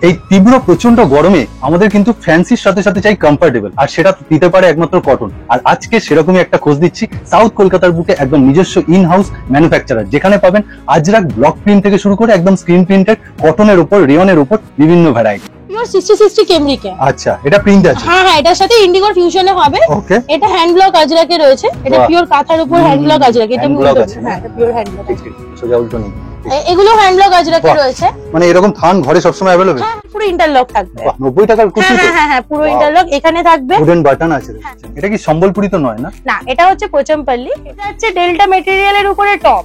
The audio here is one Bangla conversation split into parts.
এই তীব্র প্রচন্ড গরমে আমাদের কিন্তু ফ্যান্সির সাথে সাথে চাই কমফোর্টেবল, আর সেটা দিতে পারে একমাত্র কটন। আর আজকে সেরকমই একটা খোঁজ দিচ্ছি সাউথ কলকাতার বুকে একদম নিজস্ব ইন হাউস ম্যানুফ্যাকচারার, যেখানে পাবেন আজরাক ব্লক প্রিন্ট থেকে শুরু করে একদম স্ক্রিন প্রিন্টেড কটনের উপর, রেয়নের উপর বিভিন্ন ভ্যারাইটি। পিওর 6060 কেমব্রিকে। আচ্ছা, এটা প্রিন্ট আছে? হ্যাঁ হ্যাঁ, এটার সাথে ইন্ডিগোর ফিউশনে হবে। ওকে, এটা হ্যান্ড ব্লক আজরাকে রয়েছে। এটা পিওর কাঁথার উপর হ্যান্ড ব্লক আজরাকে। এটা ব্লক আছে। হ্যাঁ, এটা পিওর হ্যান্ড ব্লক। সোজা উল্টো নেই, এগুলো হ্যান্ড ব্লক আজরাকে রয়েছে। মানে এরকম থান ঘরে সবসময় अवेलेबल? হ্যাঁ, পুরো ইন্টারলক থাকবে। 90 টাকার কুর্তি? হ্যাঁ হ্যাঁ হ্যাঁ, পুরো ইন্টারলক এখানে থাকবে। উডেন বাটন আছে। এটা কি সম্বলপুরি তো নয় না? না, এটা হচ্ছে পোচমপল্লী। এটা হচ্ছে ডেল্টা ম্যাটেরিয়ালের উপরে টপ,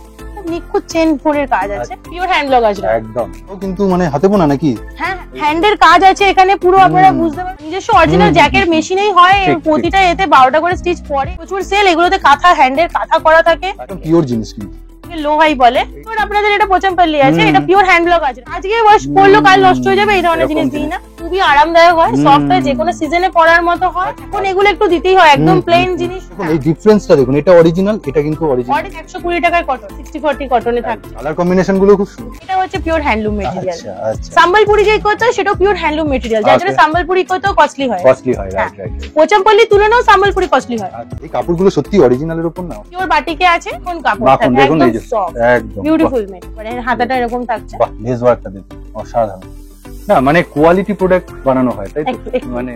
নিখুঁত চেন ফুলের কাজ আছে। পিওর হ্যান্ড ব্লক আজরা একদম। ও কিন্তু মানে হাতে বোনা নাকি? হ্যাঁ, হ্যান্ডের কাজ আছে এখানে পুরো। আপনারা বুঝতে পারবেন নিজস্ব অরিজিনাল জ্যাকের মেশিনেই হয়। প্রতিটা এতে 12টা করে স্টিচ পড়ে। প্রচুর সেল। এগুলোতে কাঁথা, হ্যান্ডের কাঁথা করা থাকে। একদম পিওর জিনিস কিন্তু লো হাই বলে। তো আপনাদের এটা পোচমপল্লী আছে। এটা পিওর হ্যান্ড ব্লক আছে। আজকে ওয়াশ করলো কাল নষ্ট হয়ে যাবে এই ধরনের জিনিস দিই না। খুবই আরামদায়ক হয়, সফট হয়, যে কোনো সিজনে পরার মতো হয়। এখন এগুলো একটু দিতেই হয়, একদম প্লেন জিনিস। এই ডিফারেন্সটা দেখুন, এটা অরিজিনাল, এটা কিন্তু অরিজিনাল। 120 টাকার কটন, 60-40 কটনে থাকে। কালার কম্বিনেশন গুলো খুব সুন্দর। এটা হচ্ছে পিওর হ্যান্ডলুম মেটেরিয়াল। আচ্ছা আচ্ছা। সম্বলপুরি যেই করতে হয় সেটাও পিওর হ্যান্ডলুম মেটেরিয়াল, যার জন্য সম্বলপুরি করতেও কস্টলি হয়। কস্টলি হয়, রাইট রাইট। পোচমপল্লী তুলনাও সম্বলপুরি কস্টলি হয়। এই কাপড়গুলো সত্যি অরিজিনালের উপর না? পিওর বাটিকে আছে। কোন কাপড় মাখন থাকে দেখুন, এই যে সফট, একদম বিউটিফুল মেড। মানে হাতাটা এরকম থাকছে। বাহ, লেস ওয়ার্কটা দেখুন অসাধারণ। না মানে কোয়ালিটি প্রোডাক্ট বানানো হয়, তাই তো? মানে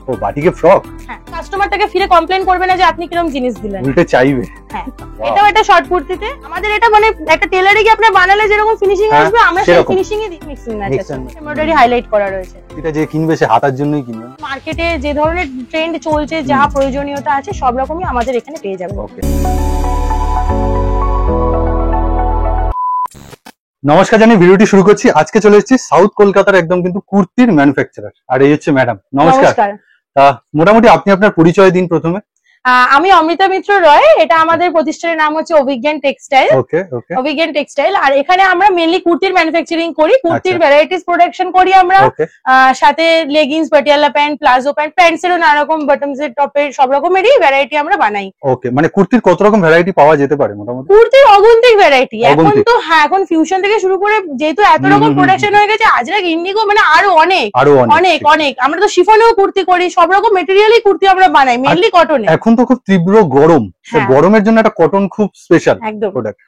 ও বাটিকে ফ্রক। হ্যাঁ, কাস্টমার তাকে ফিরে কমপ্লেইন করবে না যে আপনি কিরকম জিনিস দিলেন, উল্টে চাইবে। হ্যাঁ, এটাও একটা শর্ট কুর্তিতে আমাদের। এটা মানে একটা টেলারে কি আপনি বানালে যেরকম ফিনিশিং আসবে, আমরা সেই ফিনিশিং এ মিক্সিং ম্যাচ আছে। এমব্রয়ডারি হাইলাইট করা রয়েছে। এটা যে কিনবে সে হাতার জন্যই কিনবে। মার্কেটে যে ধরনের ট্রেন্ড চলছে, যা প্রয়োজনীয়তা আছে, সব রকমই আমাদের এখানে পেয়ে যাবেন। ওকে, নমস্কার জানিয়ে ভিডিওটি শুরু করছি। আজকে চলে এসেছি সাউথ কলকাতার একদম কিন্তু কুর্তির ম্যানুফ্যাকচারার, আর এই হচ্ছে ম্যাডাম। নমস্কার। তা মোটামুটি আপনি আপনার পরিচয় দিন প্রথমে। আমি অমৃতা মিত্র রয়। এটা আমাদের প্রতিষ্ঠানের নাম হচ্ছে অভিজ্ঞান টেক্সটাইল। ওকে ওকে। অভিজ্ঞান টেক্সটাইল। আর এখানে আমরা মেইনলি কুর্তির ম্যানুফ্যাকচারিং করি, কুর্তির ভ্যারাইটিস প্রোডাকশন করি আমরা। সাথে leggings, Patiala pant, palazzo pant, প্যান্টসেরও নানা রকম, বটমসের, টপের সব রকমেরই ভ্যারাইটি আমরা বানাই। ওকে, মানে কুর্তির কত রকম ভ্যারাইটি পাওয়া যেতে পারে মোটামুটি? কুর্তির অগুন্তিক ভ্যারাইটি। এখন তো হ্যাঁ, এখন ফিউশন থেকে শুরু করে যেহেতু এত রকম প্রোডাকশন হয়ে গেছে, আজরাক, ইন্ডিগো, মানে আরো অনেক অনেক অনেক। আমরা তো শিফনেও কুর্তি করি, সব রকম মেটেরিয়ালই কুর্তি আমরা বানাই, মেইনলি কটনে। এখন তো খুব তীব্র গরম, গরমের জন্য একটা কটন খুব স্পেশাল প্রোডাক্ট।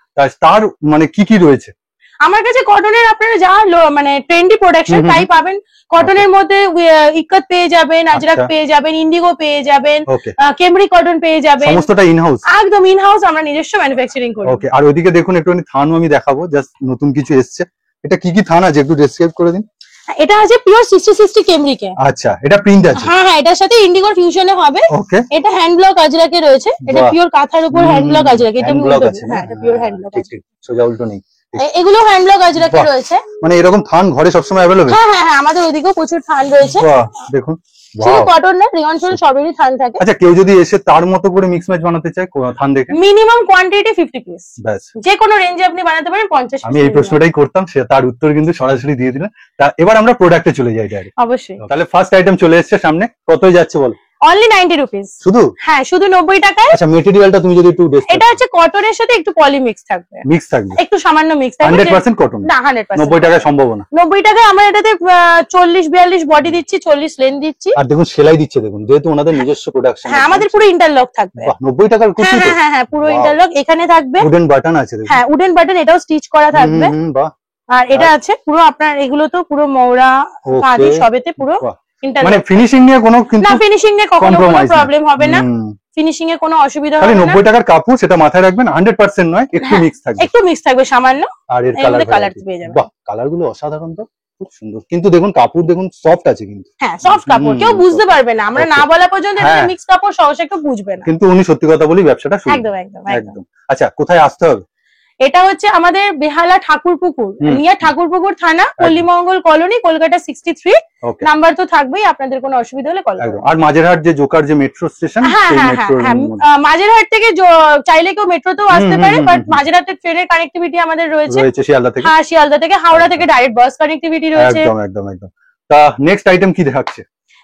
তার মানে কি কি রয়েছে আমার কাছে? কটনের আপনারা যা মানে ট্রেন্ডি প্রোডাকশন তাই পাবেন। কটনের মধ্যে ইক্কত পেয়ে যাবেন, আজরাক পেয়ে যাবেন, ইন্ডিগো পেয়ে যাবেন, কেমরি কটন পেয়ে যাবেন। সমস্তটা ইন হাউস? একদম ইন হাউস, আমরা নিজস্ব ম্যানুফ্যাকচারিং করি। ওকে, আর ওইদিকে দেখুন একটুখানি থান আমি দেখাবো, জাস্ট নতুন কিছু এসছে। এটা কি কি থান আছে একটু ডেসক্রাইব করে দিন। এটা আছে পিওর 6060 কেমব্রিকে। আচ্ছা, এটা প্রিন্ট আছে? হ্যাঁ হ্যাঁ, এটার সাথে ইন্ডিগোর ফিউশনে হবে। ওকে, এটা হ্যান্ড ব্লক আজরাকে রয়েছে। এটা পিওর কাঁথার উপর হ্যান্ড ব্লক আজরাকে। এটা হ্যাঁ, এটা পিওর হ্যান্ড ব্লক। সোজা উল্টো নেই। এগুলো হ্যান্ড ব্লক আজরাকে রয়েছে। মানে এরকম থান ঘরে সবসময় अवेलेबल? হ্যাঁ হ্যাঁ হ্যাঁ, আমাদের ওদিকেও প্রচুর থান রয়েছে। বাহ, দেখুন শুধু কটন না, রিয়ন চুল সবেরই থান থাকে। আচ্ছা, কেউ যদি এসে তার মতো করে মিক্স ম্যাচ বানাতে চায় থান দেখে? Minimum quantity 50 piece. ব্যাস, যে কোনো রেঞ্জে আপনি বানাতে পারেন 50। আমি এই প্রশ্নটাই করতাম, সে তার উত্তর কিন্তু সরাসরি দিয়ে দিলেন। তা এবার আমরা প্রোডাক্টে চলে যাই ডাইরেক্ট। অবশ্যই। তাহলে ফার্স্ট আইটেম চলে এসেছে সামনে, কতই যাচ্ছে বল? অনলি 90 রুপিস শুধু? হ্যাঁ, শুধু 90 টাকায়। আচ্ছা, মেটেরিয়ালটা তুমি যদি একটু ডেসক্রাইব। এটা হচ্ছে কটনের সাথে একটু পলি মিক্স থাকবে। মিক্স থাকবে? একটু সামান্য মিক্স থাকবে। 100% কটন? না, 100%। 90 টাকায় সম্ভব না? 90 টাকায় আমরা এটাতে 40-42 বডি দিচ্ছি, 40 লেন্থ দিচ্ছি। আর দেখুন সেলাই দিচ্ছে, দেখুন যেহেতু ওনাদের নিজস্ব প্রোডাকশন। হ্যাঁ, আমাদের পুরো ইন্টারলক থাকবে। বাহ, 90 টাকার কুর্তি? হ্যাঁ হ্যাঁ হ্যাঁ, পুরো ইন্টারলক এখানে থাকবে। উডেন বাটন আছে? হ্যাঁ, উডেন বাটন, এটাও স্টিচ করা থাকবে। বাহ। আর এটা আছে পুরো আপনার, এগুলো তো পুরো মৌরা কাঁধে সবেতে পুরো মানে ফিনিশিং নিয়ে কোনো কিন্তু না, ফিনিশিং নিয়ে কখনো কোনো প্রবলেম হবে না। ফিনিশিং এ কোনো অসুবিধা হবে না। 90 টাকার কাপড়, সেটা মাথায় রাখবেন। 100% নয়, একটু মিক্স থাকবে। একটু মিক্স থাকবে সামান্য। আর এর কালার পেয়ে যাবেন। বাহ, কালারগুলো অসাধারণ, তো খুব সুন্দর। কিন্তু দেখুন কাপড় দেখুন সফট আছে কিন্তু। হ্যাঁ, সফট কাপড়, কেউ বুঝতে পারবে না, আমরা না বলা পর্যন্ত এটা মিক্স কাপড় সহজে কেউ বুঝবে না। কিন্তু উনি সত্যি কথা বলি ব্যবসাটা শুরু। একদম একদম একদম। আচ্ছা, কোথায় আসতে হবে? এটা হচ্ছে আমাদের বেহালা ঠাকুরপুকুর, নিয়ার ঠাকুরপুকুর থানা, পল্লীমঙ্গল কলোনি, কলকাতা 63 নাম্বার তো থাকবেই। আপনাদের কোনো অসুবিধা হলে কল করুন। আর মাঝেরহাট যে জোকার যে মেট্রো স্টেশন, সেই মেট্রো, মাঝেরহাট থেকে চাইলে কেউ মেট্রোতেও আসতে পারে, বাট মাঝেরহাটের ট্রেনের কানেক্টিভিটি আমাদের রয়েছে শিয়ালদা থেকে। হ্যাঁ, শিয়ালদা থেকে, হাওড়া থেকে ডাইরেক্ট বাস কানেক্টিভিটি রয়েছে। একদম একদম একদম। তা নেক্সট আইটেম কি দেখাচ্ছে?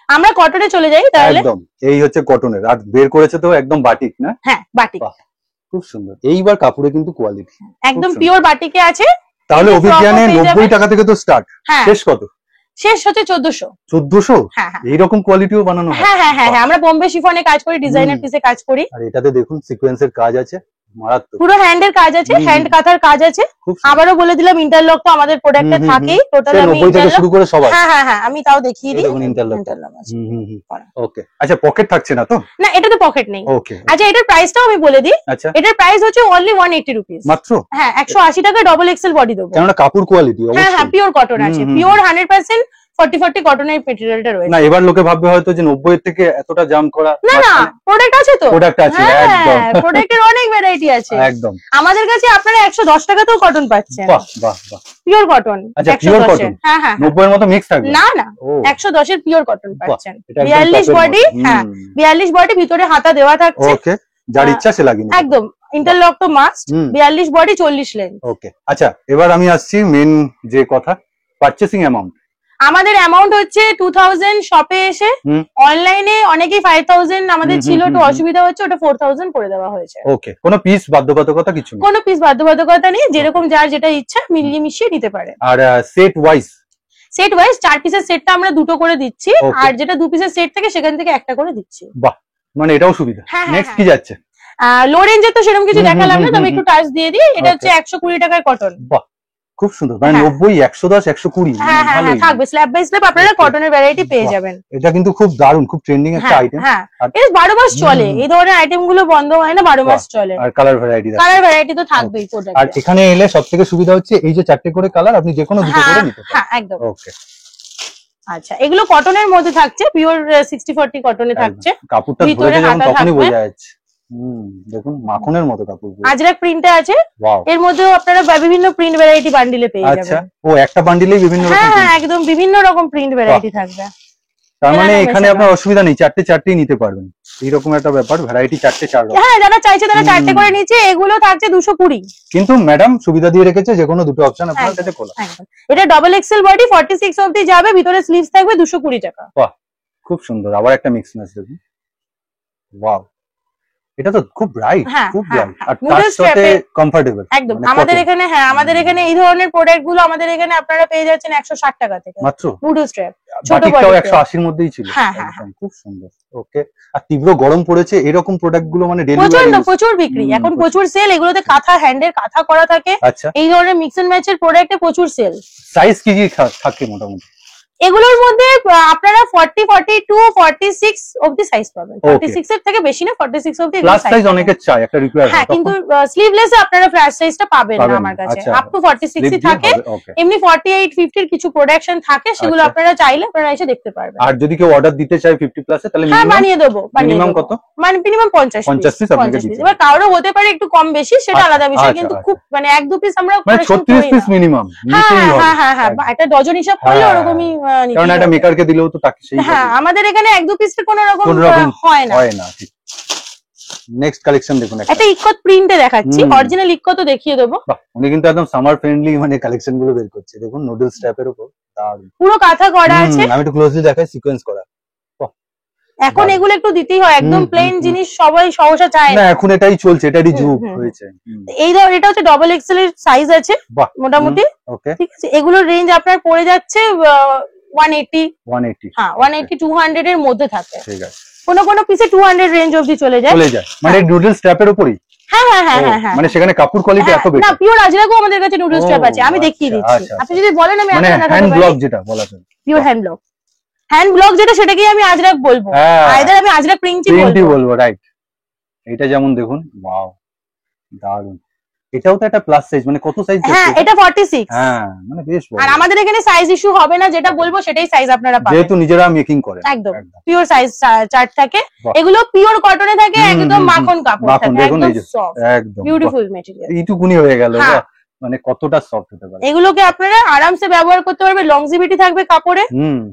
আমরা কটনে চলে যাই তাহলে। একদম, এই হচ্ছে কটনের। আর বের করেছে তো একদম বাটিক, না? হ্যাঁ, বাটিক। খুব সুন্দর। এইবার কাপড়ে কিন্তু কোয়ালিটি একদম পিওর বাটিকে আছে। তাহলে অভিজ্ঞানে 90 টাকা থেকে তো স্টার্ট, শেষ কত? শেষ হচ্ছে 1400। 1400? হ্যাঁ হ্যাঁ এইরকম কোয়ালিটিও বানানো হয়? হ্যাঁ হ্যাঁ হ্যাঁ হ্যাঁ, আমরা বোম্বে শিফনে কাজ করি, ডিজাইনার হুম। পিসে কাজ করি। আর এটাতে দেখুন সিকোয়েন্সের কাজ আছে, মারাত্মক। পুরো হ্যান্ডের কাজ আছে, হুম, হ্যান্ড কাঁথার কাজ আছে। খুব সুন্দর। আবারও বলে দিলাম ইন্টারলক তো আমাদের প্রোডাক্টে থাকেই, টোটাল সে আমি 90 থেকে interlock- শুরু করে সবাই। হ্যাঁ হ্যাঁ হ্যাঁ, আমি তাও দেখিয়ে এই দিই। দেখুন interlock। Interlock আছে। করা। ওকে, আচ্ছা পকেট থাকছে না তো? না, এটাতে পকেট নেই। ওকে, আচ্ছা, এটার প্রাইসটাও আমি বলে দিই। আচ্ছা এটার প্রাইস হচ্ছে অনলি 180 রুপিস মাত্র? হ্যাঁ, 180 টাকা ডবল এক্সেল বডি দেবো। কেননা কাপড় কোয়ালিটি হ্যাঁ হ্যাঁ, অবশ্যই। পিওর কটন আছে, হুম, হুম, পিওর 100% 40 কটনের মেটেরিয়ালটা রয়েছে। না এবার লোকে ভাববে হয়তো যে 90 এর থেকে এতটা জাম করা। না না, প্রোডাক্ট আছে তো, প্রোডাক্ট আছে একদম। হ্যাঁ, প্রোডাক্টের অনেক ভ্যারাইটি আছে। একদম। আমাদের কাছে আপনারা 110 টাকাতেও কটন পাচ্ছেন, বাহ বাহ বাহ। Pure cotton. আচ্ছা, pure cotton? হ্যাঁ হ্যাঁ 90 এর মতো মিক্স থাকবে? না না, ও 110 এর পিওর কটন পাচ্ছেন। এটা একদম 42 টপের বডি, মতো। হ্যাঁ হুম, 42 বডি, ভিতরে হাতা দেওয়া থাকছে। ওকে, যার ইচ্ছা সে লাগিয়ে নিতে একদম ইন্টারলক তো মাস্ট। হুম। 42 বডি 40 লেন্থ। ওকে, আচ্ছা এবার আমি আসছি মেন যে কথা, পারচেসিং অ্যামাউন্ট। আমাদের অ্যামাউন্ট হচ্ছে 2000 শপে এসে, হুম। অনলাইনে অনেকেই 5000 আমাদের হুম, ছিল, হুম, একটু হুম, অসুবিধা হচ্ছে, ওটা 4000 করে দেওয়া হয়েছে। ওকে, কোনো পিস বাধ্যবাধকতা কিছু নেই? কোনো পিস বাধ্যবাধকতা নেই, যেরকম যার যেটা ইচ্ছা মিলিয়ে মিশিয়ে নিতে পারে। আর সেট ওয়াইজ? সেট ওয়াইজ 4 পিসের সেটটা আমরা 2টো করে দিচ্ছি, Okay. আর যেটা 2 পিসের সেট থেকে সেখান থেকে একটা করে দিচ্ছি। বাহ, মানে এটাও সুবিধা। হ্যাঁ, নেক্সট হ্যাঁ, কি যাচ্ছে? লো রেঞ্জে তো সেরকম কিছু হুম, দেখালাম না, হুম, তবে হুম, একটু টাচ দিয়ে দিই। এটা হচ্ছে Okay. 120 টাকার কটন। বাহ, খুব সুন্দর, মানে হ্যাঁ। 90, 110, 120 হ্যাঁ হ্যাঁ হ্যাঁ, থাকবে স্ল্যাব বাই স্ল্যাব, আপনারা Okay. কটনের ভ্যারাইটি পেয়ে বাহ। যাবেন। এটা কিন্তু খুব দারুণ, খুব ট্রেন্ডিং একটা হ্যাঁ আইটেম। হ্যাঁ, আর- এটা 12 মাস চলে, হুম। এই ধরনের আইটেম গুলো বন্ধ হয় না, 12 মাস চলে। আর কালার ভ্যারাইটি। কালার ভ্যারাইটি তো থাকবেই আর প্রোডাক্টে। এখানে এলে সব থেকে সুবিধা হচ্ছে এই যে 4টে করে কালার, আপনি যে কোনো দুটো হ্যাঁ করে নিতে পারেন। হ্যাঁ, একদম। ওকে, আচ্ছা, এগুলো কটনের মধ্যে থাকছে, পিওর 60-40 কটনে থাকছে। কাপড়টা ভিতরে ধরে যেমন হাতা তখনই থাকবে। বোঝা যাচ্ছে। দেখুন মাখনের মতো কাপড়। আজরাক প্রিন্টে আছে, ওয়াও, এর মধ্যেও আপনারা বিভিন্ন প্রিন্ট ভ্যারাইটি বান্ডিলে পেয়ে আচ্ছা, যাবেন। ও একটা বান্ডিলেই বিভিন্ন রকম হ্যাঁ হ্যাঁ, print। একদম বিভিন্ন রকম প্রিন্ট ভ্যারাইটি থাকবে। তার মানে এরকম এখানে এসে আপনার অসুবিধা নেই, চারটেই নিতে পারবেন, এইরকম একটা ব্যাপার, ভ্যারাইটি 4 রকম। হ্যাঁ, যারা চাইছে তারা 4টে হুম। করে নিচ্ছে, এগুলো থাকছে 220। কিন্তু ম্যাডাম সুবিধা দিয়ে রেখেছে যে কোনো দুটো অপশন আপনার একদম, কাছে খোলা। একদম। এটা ডবল এক্সেল বডি 46 অবধি যাবে, ভিতরে স্লিভস থাকবে, 220 টাকা। খুব সুন্দর, আবার একটা মিক্স ম্যাচ দেখুন। ওয়াও, এটা তো খুব ব্রাইট, হ্যাঁ, খুব হ্যাঁ, ব্রাইট, হ্যাঁ। আর তার Noodle সাথে strap-এ- কমফোর্টেবল। একদম, আমাদের এখানে আমাদের এখানে এই ধরনের প্রোডাক্ট গুলো আমাদের এখানে আপনারা পেয়ে যাচ্ছেন 160 টাকা থেকে। মাত্র নুডল স্ট্র্যাপ ছোট বাটিকটাও body-তে। 180 এর মধ্যেই ছিল। হ্যাঁ, হ্যাঁ, একদম খুব সুন্দর। ওকে, আর তীব্র গরম পড়েছে, এরকম প্রোডাক্ট গুলো মানে প্রচুর বিক্রি, এখন প্রচুর সেল। এগুলোতে কাঁথা, হ্যান্ডের কাঁথা করা থাকে। আচ্ছা, এই ধরনের মিক্স এন্ড ম্যাচের প্রোডাক্টে প্রচুর সেল। সাইজ কি কি থাকে মোটামুটি? এগুলোর মধ্যে আপনারা 40, 42, 46 অবধি সাইজ পাবেন। Okay. 46 এর থেকে বেশি না, 46 অবধি প্লাস সাইজ অনেকে চায়, একটা রিকোয়ার হ্যাঁ, কিন্তু স্লিভলেস এ আপনারা ফ্ল্যাট সাইজটা পাবেন না পাবেন আমার না, কাছে। আচ্ছা। আপ টু 46 ই থাকে। ওকে, এমনি 48, 50 এর কিছু প্রোডাকশন থাকে, সেগুলো আচ্ছা। আপনারা চাইলে আপনারা এসে দেখতে পারবেন। আর যদি কেউ অর্ডার দিতে চায় 50 প্লাসে তাহলে হ্যাঁ, বানিয়ে দেবো, মিনিমাম কত? মানে মিনিমাম 50 piece আপনাকে দিতে এবার কারো হতে পারে একটু কম বেশি, সেটা আচ্ছা, আলাদা বিষয়, আচ্ছা, কিন্তু আচ্ছা। খুব মানে 1-2 পিস আমরা মানে correction 36 করি পিস না। মিনিমাম হ্যাঁ নিতেই হবে। হ্যাঁ হ্যাঁ, একটা ডজন হিসাব করলে হ্যাঁ, ওরকমই নিতেই কারণ একটা হবে। মেকারকে দিলেও তো তাকে সেই হ্যাঁ, আমাদের এখানে 1-2 পিসের কোনো রকম কোনো রকম হয় না। হয় না, ঠিক। নেক্সট কালেকশন দেখুন একটা। একটা ইকত প্রিন্টে দেখাচ্ছি, হুম। অরিজিনাল ইকত দেখিয়ে দেবো। বাহ, উনি কিন্তু একদম সামার ফ্রেন্ডলি মানে কালেকশন গুলো বের করছে, দেখুন নুডল স্ট্র্যাপের উপর দারুণ। পুরো কাঁথা করা আছে। আমি একটু ক্লোজলি দেখাই, সিকোয়েন্স করা। এখন দারুণ। এগুলো একটু দিতেই হয়, একদম হুম, প্লেন হুম, জিনিস সবাই সহসা চায় না না। এখন এটাই চলছে, এটারই হুম, যুগ হুম, হয়েছে। এই ধর, এটা হচ্ছে ডবল এক্সেল এর সাইজ আছে বাহ, মোটামুটি, ওকে, ঠিক আছে। এগুলোর রেঞ্জ আপনার পড়ে যাচ্ছে 180, 180। হ্যাঁ 180, 200 এর মধ্যে থাকে। ঠিক আছে, কোনো পিসে 200 রেঞ্জ অবধি চলে যায়। চলে যায় মানে নুডল স্ট্র্যাপের উপরই। হ্যাঁ হ্যাঁ হ্যাঁ ও, হ্যাঁ হ্যাঁ, মানে সেখানে কাপড় কোয়ালিটি এত না বেটার, পিওর আজরাকও আমাদের কাছে নুডল ও, স্ট্র্যাপ আছে, আমি দেখিয়ে আচ্ছা, দিচ্ছি। আচ্ছা, আপনি যদি বলেন আমি মানে আপনার দেখাতে হ্যান্ড পারি। ব্লক যেটা বলা যায়, pure hand block, hand block যেটা সেটাকেই আমি আজরাক বলবো, হ্যাঁ, আইদার আমি আজরাক প্রিন্টই প্রিন্টই বলবো। বলবো, রাইট। এটা যেমন দেখুন, ওয়াও দারুন। এটাও তো একটা প্লাস সাইজ, মানে কত সাইজ? হ্যাঁ, এটা 46। হ্যাঁ, মানে বেশ বড়। আর আমাদের এখানে সাইজ ইস্যু হবে না, যেটা বলবো সেটাই সাইজ আপনারা পাবেন, যেহেতু নিজেরা মেকিং করে। একদম পিওর সাইজ চার্ট থাকে। বাহ। এগুলো পিওর কটনে থাকে, হুম, একদম হুম, মাখন কাপড় মাখন, থাকে, দেখুন একদম এই যে, সফট একদম বিউটিফুল মেটেরিয়াল। এইটুকুনি হয়ে গেল, হ্যাঁ। বাহ, মানে কতটা সফট হতে পারে। এগুলোকে আপনারা আরামসে ব্যবহার করতে পারবে, লংজিভিটি থাকবে কাপড়ে।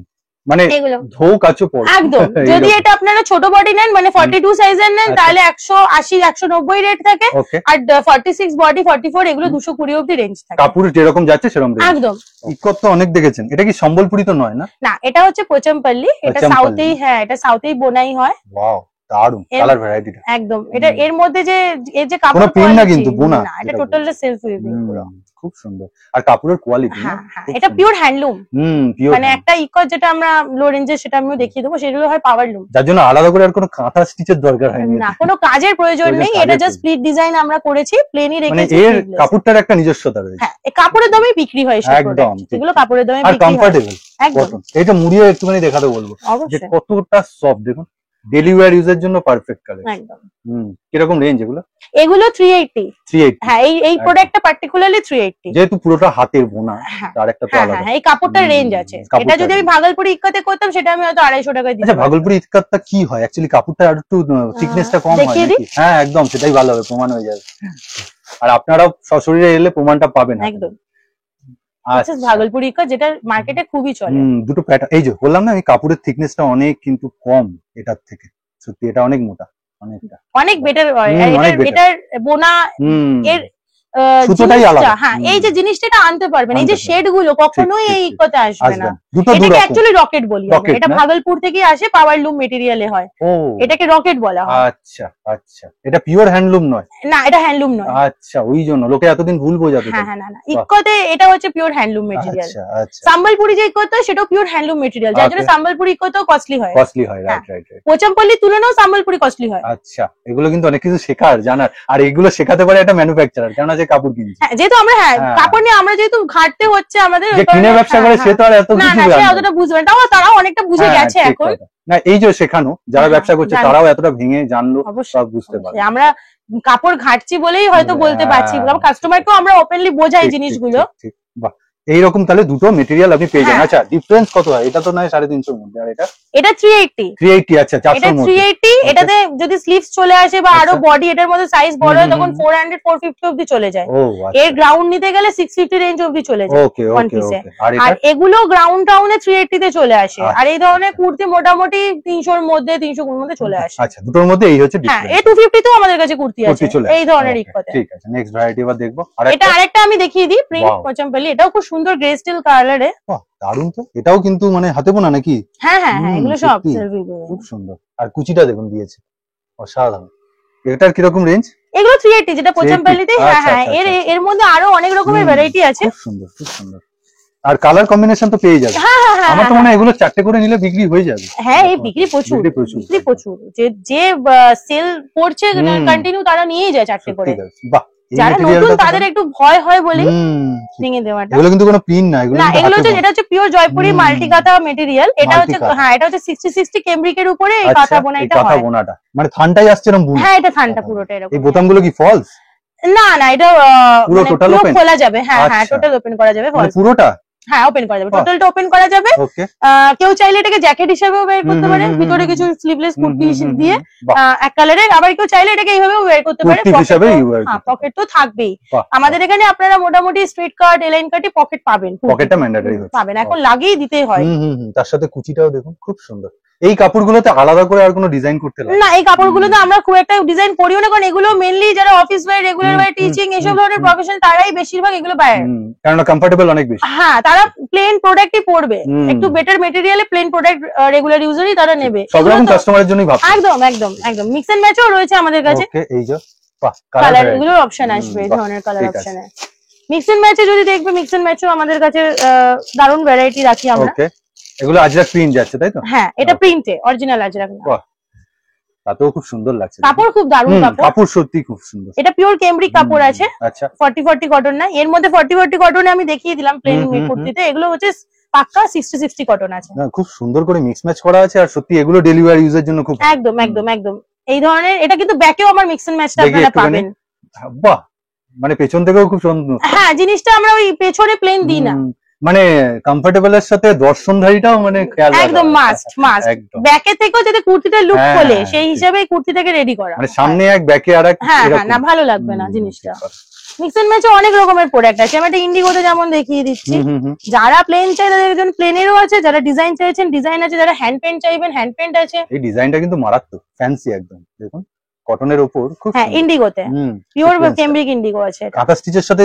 মানে এগুলো ধৌ কাচো পড়ে একদম, যদি এটা আপনারা ছোট বডি নেন মানে 42 সাইজের নেন, আচ্ছা। তাহলে 180, 190 রেট থাকে। ওকে, আর 46 বডি, 44 এগুলো 220 অবধি রেঞ্জ থাকে। কাপড় যেরকম যাচ্ছে সেরকম range। একদম। ইকত তো অনেক দেখেছেন, এটা কি সম্বলপুরি তো নয় না? না, এটা হচ্ছে পোচমপল্লি, এটা পোচমপল্লি। সাউথেই, হ্যাঁ এটা সাউথেই বোনাই হয়। ওয়াও দারুন, কালার ভ্যারাইটিটা একদম, এটা হুম। এর মধ্যে যে এর যে কোনো কাপড় print না quality, কিন্তু, বোনা না, এটা যেটা টোটাল সেলফ উইভিং পুরো। খুব সুন্দর। আর কাপড়ের কোয়ালিটি হ্যাঁ হ্যাঁ, এটা পিওর হ্যান্ডলুম। পিওর, মানে একটা ইকো যেটা আমরা লো রেঞ্জের সেটা আমিও দেখিয়ে দেবো, সেগুলো হয় পাওয়ার লুম। যার জন্য আলাদা করে আর কোনো কাঁথা স্টিচের দরকার হয়নি, না কোনো কাজের প্রয়োজন নেই, এটা জাস্ট স্প্লিট ডিজাইন আমরা করেছি, প্লেনই মানে রেখেছি। এর কাপড়টার একটা নিজস্বতা রয়েছে। হ্যাঁ, কাপড়ের দামে বিক্রি হয় সব একদম, প্রোডাক্ট, এগুলো কাপড়ের দামে আর বিক্রি হয়। কমফোর্টেবল একদম, কটন। এটা মুড়িয়ে একটুখানি দেখাতে বলবো যে অবশ্যই কতটা সফট, দেখুন ডেলি ওয়্যার ইউজের জন্য পারফেক্ট কালার। একদম। কিরকম রেঞ্জ এগুলো? এগুলো 380। 380। হ্যাঁ, এই প্রোডাক্টটা পার্টিকুলারলি 380। যেহেতু পুরোটা হাতের বোনা, তার একটা তো হ্যাঁ আলাদা। হ্যাঁ, এই কাপড়টার রেঞ্জ আছে। এটা যদি আমি ভাগলপুরি ইক্কাতে করতাম সেটা আমি হয়তো 250 টাকায় দিতাম। আচ্ছা, ভাগলপুরি ইক্কাতটা কি হয় অ্যাকচুয়ালি? কাপড়টা আর একটু থিকনেসটা কম হয় দেখিয়ে দিই? নাকি? হ্যাঁ একদম, সেটাই ভালো হবে, প্রমাণ হয়ে যাবে। আর আপনারাও সশরীরে এলে প্রমাণটা পাবেন একদম। আচ্ছা, ভাগলপুরি ইক্কা যেটা মার্কেটে খুবই চলে। দুটো প্যাটার্ন, এই যে বললাম না আমি, কাপড়ের থিকনেসটা অনেক কিন্তু কম এটার থেকে, সত্যি এটা অনেক মোটা, অনেকটা অনেক বেটার হয়। অনেক better। এটার বোনা এর সুতোটাই আলাদা। হ্যাঁ, এই যে জিনিসটা এটা আনতে পারবেন, এই যে শেড গুলো কখনোই এই ইকোতে আসবে না। দুটো এটাকে অ্যাকচুয়ালি রকেট বলি আমরা। Rocket এটা না? ভাগলপুর থেকে আসে, পাওয়ার লুম মেটেরিয়ালে হয়। এটাকে রকেট বলা হয়। আচ্ছা আচ্ছা, এটা পিওর হ্যান্ডলুম নয়? না, এটা হ্যান্ডলুম নয়। আচ্ছা, ওই জন্য লোকে এতদিন ভুল বোঝাতো। হ্যাঁ হ্যাঁ, না না, ইকোতে এটা হচ্ছে পিওর হ্যান্ডলুম মেটেরিয়াল। আচ্ছা আচ্ছা, সাম্বলপুরি যে ইকোতে সেটাও পিওর হ্যান্ডলুম মেটেরিয়াল, যার জন্য সাম্বলপুরি ইকোতেও কস্টলি হয়। কস্টলি হয়, রাইট রাইট রাইট। পোচামপল্লির তুলনাও সাম্বলপুরি কস্টলি হয়। আচ্ছা, এগুলো কিন্তু অনেক কিছু শেখার, জানার, আর এগুলো শেখাতে পারে একটা ম্যানুফ্যাকচারার, কেননা যে কাপড় কিনছে। যেহেতু আমরা কাপড় নিয়ে আমরা যেহেতু ঘাটতে হচ্ছে আমাদের, যে কিনে ব্যবসা করে সে তো আর এত না কিছু না, সে জানে না। অতটা বুঝবে না, তারাও অনেকটা বুঝে গেছে ঠিক এখন। কথা। না, এই যে শেখানো, যারা ব্যবসা করছে জানে। তারাও এতটা ভেঙে জানলো, অবশ্যই, সব বুঝতে পারবে। আমরা কাপড় ঘাটছি বলেই হয়তো বলতে পারছি, কাস্টমারকেও আমরা ওপেনলি বোঝাই জিনিসগুলো। বাহ, এইরকম তাহলে দুটো মেটেরিয়াল আপনি পেয়ে যান। হ্যাঁ। আচ্ছা, ডিফারেন্স কত হয়? এটা তো নয় 350 মধ্যে, আর এটা 380। 380। আচ্ছা, 400 এটা এর মধ্যে। 380। এটাতে যদি স্লিভস চলে আসে বা আরো আচ্ছা। বডি এটার মধ্যে সাইজ বড় হয়, তখন 400 450 অবধি চলে যায়। ও এর গ্রাউন্ড নিতে গেলে 650 রেঞ্জ অবধি চলে যায় ওকে ওয়ান ওকে পিসে। ওকে। আর আর এটা এগুলো গ্রাউন্ড টাউনে 380 তে চলে আসে। আচ্ছা, আর এই ধরনের কুর্তি মোটামুটি 300 এর মধ্যে 300 এর মধ্যে চলে আসে। আচ্ছা, দুটোর মধ্যে এই হচ্ছে হ্যাঁ, ডিফারেন্স। এ 250 তেও আমাদের কাছে কুর্তি আছে চলে এই ধরনের ইকোতে। ঠিক আছে, নেক্সট ভ্যারাইটি এবার দেখবো। আর এটা আরেকটা আমি দেখিয়ে দিই, প্রিন্ট Wow. পোচামপল্লি। এটাও খুব সুন্দর গ্রে স্টিল কালারে। বাহ, দারুণ তো। এটাও কিন্তু মানে হাতে বোনা নাকি? হ্যাঁ হ্যাঁ হ্যাঁ, এগুলো সব সত্যি। সেলফি। খুব সুন্দর। আর কুচিটা দেখুন দিয়েছে, অসাধারণ। এটার কিরকম রেঞ্জ? এগুলো 380 যেটা 380 পোচামপল্লিতে। হ্যাঁ আচ্ছা, হ্যাঁ, আচ্ছা, আচ্ছা। এর মধ্যে আরো অনেক রকমের ভ্যারাইটি আছে। খুব সুন্দর খুব সুন্দর। আর কালার কম্বিনেশন তো পেয়ে যাবে। হ্যাঁ হ্যাঁ হ্যাঁ, আমার তো মনে হয় এগুলো 4টে করে নিলে বিক্রি হয়ে যাবে। হ্যাঁ, এই বিক্রি প্রচুর, বিক্রি প্রচুর। বিক্রি প্রচুর। যে সেল করছে কন্টিনিউ, তারা নিয়েই যায় 4টে করে। সত্যি তাই। বাহ, এই যারা materialটা নতুন তো তাদের একটু ভয় হয় বলে ঠিক। ভেঙে দেওয়াটা। এগুলো কিন্তু কোনো প্রিন্ট না, এগুলো না, কিন্তু এগুলো হাতে হচ্ছে, এটা হচ্ছে পিওর জয়পুরি মাল্টি কাঁথা মেটেরিয়াল। এটা হচ্ছে, Multi-কাঁথা। হ্যাঁ, এটা হচ্ছে 60 কেমব্রিকের উপরে এই বোনা। কাঁথা আচ্ছা, এই বোনাইটা কাঁথা হয়। বোনাটা মানে থানটাই আসছে এরকম বুন। হ্যাঁ, এটা থানটা পুরোটা এরকম। এই বোতামগুলো কি ফলস? না না, এটা পুরো মানে total পুরো open? খোলা যাবে। হ্যাঁ হ্যাঁ, আচ্ছা। টোটাল ওপেন করা যাবে। মানে পুরোটা? হ্যাঁ, ওপেন করা যাবে, বাহ। টোটালটা ওপেন করা যাবে। ওকে। কেউ চাইলে এটাকে জ্যাকেট হিসেবেও বের করতে পারে, ভিতরে কিছু স্লিভলেস কুর্তি দিয়ে এক কালারের। আবার কেউ চাইলে এটাকে এইভাবেও বের করতে পারে। কুর্তি হিসেবে wear করতে পকেট তো থাকবেই। বাহ। আমাদের এখানে আপনারা মোটামুটি স্ট্রেট কাট, এলাইন কাটে পকেট পাবেন। পকেটটা ম্যান্ডেটরি হচ্ছে। পাবেন, এখন লাগিয়ে দিতেই হয়। তার সাথে কুচিটাও দেখুন খুব সুন্দর। এই কাপড়গুলোতে আলাদা করে আর কোনো ডিজাইন করতে লাগে না, এই কাপড়গুলোতে আমরা খুব একটা ডিজাইন করিও না, কারণ এগুলো মেইনলি যারা office wear, regular wear, teaching এসব ধরনের প্রফেশন, তারাই বেশিরভাগ এগুলো বায়। কারণ কমফোর্টেবল অনেক বেশি। হ্যাঁ, তারা প্লেন প্রোডাক্টই পরবে, একটু বেটার মেটেরিয়ালে প্লেন প্রোডাক্ট রেগুলার ইউজারই তারা নেবে। সব রকম কাস্টমারের জন্যই ভাবছি। একদম একদম একদম। মিক্স এন্ড ম্যাচও রয়েছে আমাদের কাছে। ওকে, এই যে বাহ, কালার এগুলোর অপশন আসবে, এই ধরনের কালার অপশনে। মিক্স এন্ড ম্যাচে যদি দেখবে, মিক্স এন্ড ম্যাচও আমাদের কাছে দারুণ ভ্যারাইটি রাখি আমরা। ওকে, এগুলো আজরাক প্রিন্ট যাচ্ছে তাই তো? হ্যাঁ, এটা প্রিন্টে অরিজিনাল আজরাক না। বাহ, তাতেও খুব সুন্দর লাগছে। কাপড় খুব দারুণ কাপড়। কাপড় সত্যি খুব সুন্দর। এটা পিওর কেমব্রিক কাপড় আছে। আচ্ছা, 40 কটন না, এর মধ্যে 40 কটনে আমি দেখিয়ে দিলাম প্লেন কুর্তিতে। এগুলো হচ্ছে পাক্কা 60 কটন আছে। না, খুব সুন্দর করে মিক্স ম্যাচ করা আছে। আর সত্যি এগুলো ডেলি ওয়্যার ইউজের জন্য খুব একদম একদম একদম। এই ধরনের এটা কিন্তু ব্যাকেও আমার মিক্স এন্ড ম্যাচটা দেখি আপনারা একটুখানি। পাবেন। বাহ, মানে পেছন থেকেও খুব সুন্দর। হ্যাঁ, জিনিসটা আমরা ওই পেছনে প্লেন দিই না, মানে কমফোর্টেবল এর সাথে দর্শনধারীটাও মানে খেয়াল রাখা একদম হয়। Must must. একদম। ব্যাকে থেকেও যাতে কুর্তিটা লুক হ্যাঁ, খোলে হ্যাঁ, সেই ঠিক। হিসাবে কুর্তিটাকে রেডি করা। মানে সামনে এক ব্যাকে আর এক। হ্যাঁ হ্যাঁ, এরকম। না ভালো লাগবে না জিনিসটা। ঠিক কথা। মিক্স এন্ড ম্যাচে অনেক রকমের প্রোডাক্ট আছে। আমি একটা ইন্ডিগোতে যেমন দেখিয়ে দিচ্ছি। যারা প্লেন চাই তাদের জন্য প্লেনেরও আছে, যারা ডিজাইন চাইছেন ডিজাইন আছে, যারা হ্যান্ড পেন্ট চাইবেন হ্যান্ড পেন্ট আছে। এই ডিজাইনটা কিন্তু মারাত্মক, ফ্যান্সি একদম। দেখুন কটনের উপর খুব হ্যাঁ, সুন্দর। ইন্ডিগোতে পিওর sequence টা। কেমব্রিক ইন্ডিগো আছে এটা। কাঁথা স্টিচের সাথে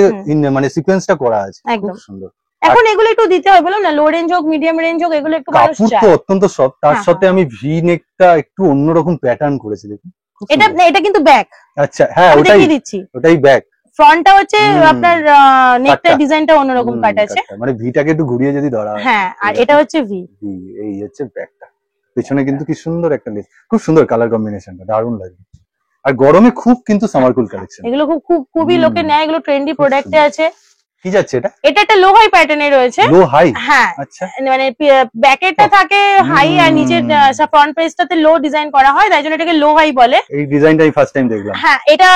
মানে সিকোয়েন্সটা করা আছে, একদম। খুব সুন্দর। এখন এগুলো একটু দিতে হয়, বললাম না, লো রেঞ্জ হোক মিডিয়াম রেঞ্জ হোক, এগুলো একটু মানুষ কাপড় চায়। তো অত্যন্ত সফট, তার হ্যাঁ, সাথে আমি ভি নেকটা একটু অন্যরকম প্যাটার্ন করেছি দেখুন, খুব এটা সুন্দর। এটা কিন্তু ব্যাক, আচ্ছা, হ্যাঁ আমি ওটাই দেখিয়ে দিচ্ছি। ওটাই ব্যাক। ফ্রন্টটা হচ্ছে হুম। আপনার নেকটার কাটটা। ডিজাইনটা অন্যরকম কাট আছে। মানে ভিটাকে একটু ঘুরিয়ে যদি ধরা হয়, হ্যাঁ, আর ঠিক এটা আছে। হচ্ছে ভি। এই হচ্ছে ব্যাকটা, পেছনে কিন্তু কি সুন্দর একটা লেস, খুব সুন্দর কালার কম্বিনেশনটা, দারুণ লাগে। আর গরমে খুব কিন্তু সামার কুল কালেকশন। এগুলো খুবই হুম। লোকে নেয়, এগুলো ট্রেন্ডি খুব প্রোডাক্টে সুন্দর। আছে। কি যাচ্ছে এটা? এটা একটা লো হাই প্যাটার্নে রয়েছে। লো হাই, হ্যাঁ, আচ্ছা। মানে ব্যাকেটটা থাকে হাই আর নিচের হুম। ফ্রন্ট পেজটাতে লো ডিজাইন করা হয়, তাই জন্য এটাকে লো হাই বলে। এই ডিজাইনটা আমি ফার্স্ট টাইম দেখলাম। হ্যাঁ, এটা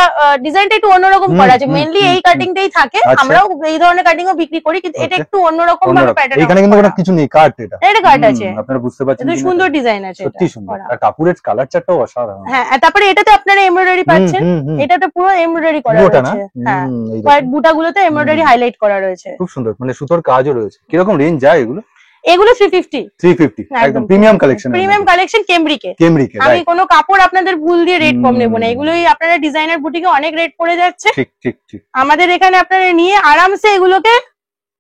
ডিজাইনটা একটু অন্যরকম হুম, করা আছে, হুম, মেইনলি হুম, এই কাটিংটাই থাকে। আচ্ছা। আমরাও এই ধরনের কাটিংও বিক্রি করি, কিন্তু এটা Okay. একটু অন্যরকম ভাবে অন্যরকম। প্যাটার্ন। এখানে কিন্তু কোনো কিছু নেই, কাট এটা। এটা কাট আছে, আপনারা বুঝতে পারছেন এটা কিনা সুন্দর জানি না। ডিজাইন আছে, সত্যি এটা সুন্দর, করা। আর কাপড়ের কালার চারটাও অসাধারণ। হ্যাঁ, আর তারপরে এটাতে আপনারা এমব্রয়ডারি পাচ্ছেন। এটাতে পুরো এমব্রয়ডারি করা পুরোটা না? রয়েছে। হ্যাঁ, এই দেখুন। হোয়াইট বুটাগুলোতে এমব্রয়ডারি হাইলাইট করা রয়েছে। খুব সুন্দর, মানে সুতোর কাজও রয়েছে। কিরকম রেঞ্জ যায় এগুলো? এগুলো 350। 350, একদম প্রিমিয়াম কালেকশন। প্রিমিয়াম কালেকশন কেমব্রিকে। কেমব্রিকে, আমি রাইট। কোনো কাপড় আপনাদের ভুল দিয়ে রেট কম নেবো না, হুম। এগুলোই আপনারা ডিজাইনার বুটিকে অনেক রেট পড়ে যাচ্ছে। ঠিক ঠিক ঠিক। আমাদের এখানে আপনারা নিয়ে আরামসে এগুলোকে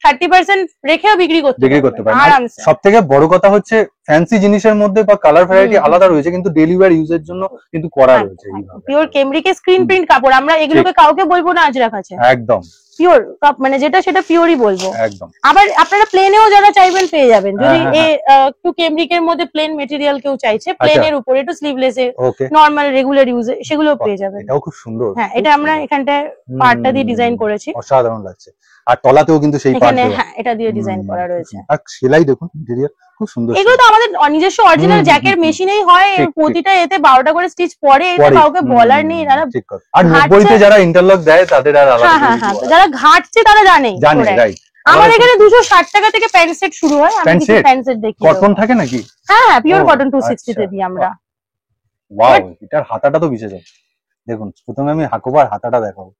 30% রেখেও বিক্রি করতে পারেন আরামসে। সব থেকে বড় কথা হচ্ছে ফ্যান্সি জিনিসের মধ্যে বা কালার ভ্যারাইটি হুম। আলাদা রয়েছে, কিন্তু ডেইলি ওয়্যার ইউজের জন্য কিন্তু করা রয়েছে এইভাবে। পিওর কেমব্রিকে স্ক্রিন প্রিন্ট কাপড়, আমরা এগুলোকে কাউকে বলবো না আজরাক আছে। একদম পিওর মানে যেটা সেটা পিওরই বলবো। একদম। আবার আপনারা প্লেনেও যারা চাইবেন পেয়ে যাবেন, যদি হ্যাঁ, একটু কেমব্রিকের মধ্যে প্লেন মেটেরিয়াল কেউ চাইছে, প্লেনের উপরে একটু স্লিভলেসে ওকে, নরমাল রেগুলার ইউজে, সেগুলো পেয়ে যাবেন। এটাও খুব সুন্দর। হ্যাঁ, এটা আমরা এখানটায় পার্টটা দিয়ে ডিজাইন করেছি। অসাধারণ লাগছে। আর তলাতেও কিন্তু সেই পার্ট এখানে দেওয়া। হ্যাঁ, এটা দিয়ে ডিজাইন করা রয়েছে। আর সেলাই দেখুন, ইন্টেরিয়র খুব সুন্দর। এগুলো তো আমাদের নিজস্ব অরিজিনাল জ্যাকের মেশিনেই হয়। ঠিক, ঠিক। প্রতিটা এতে 12টা করে স্টিচ পরে, এটা কাউকে বলার নেই। যারা ঠিক কথা। আর ঘাটছে- 90তে যারা ইন্টারলক দেয় তাদের আর আলাদা হ্যাঁ করে হ্যাঁ হ্যাঁ, কিছু যারা ঘাটছে তারা জানে। জানে, রাইট। আমার এখানে 260 টাকা থেকে প্যান্ট সেট শুরু হয়। আমি প্যান্ট কিছু সেট? প্যান্ট সেট দেখি। কটন থাকে নাকি? হ্যাঁ হ্যাঁ, পিওর ও, কটন 260 তে আচ্ছা। দিই আমরা। ওয়াও, এটার হাতাটা তো বিশেষ। দেখুন, প্রথমে আমি হাকোবার হাতাটা দেখাবো।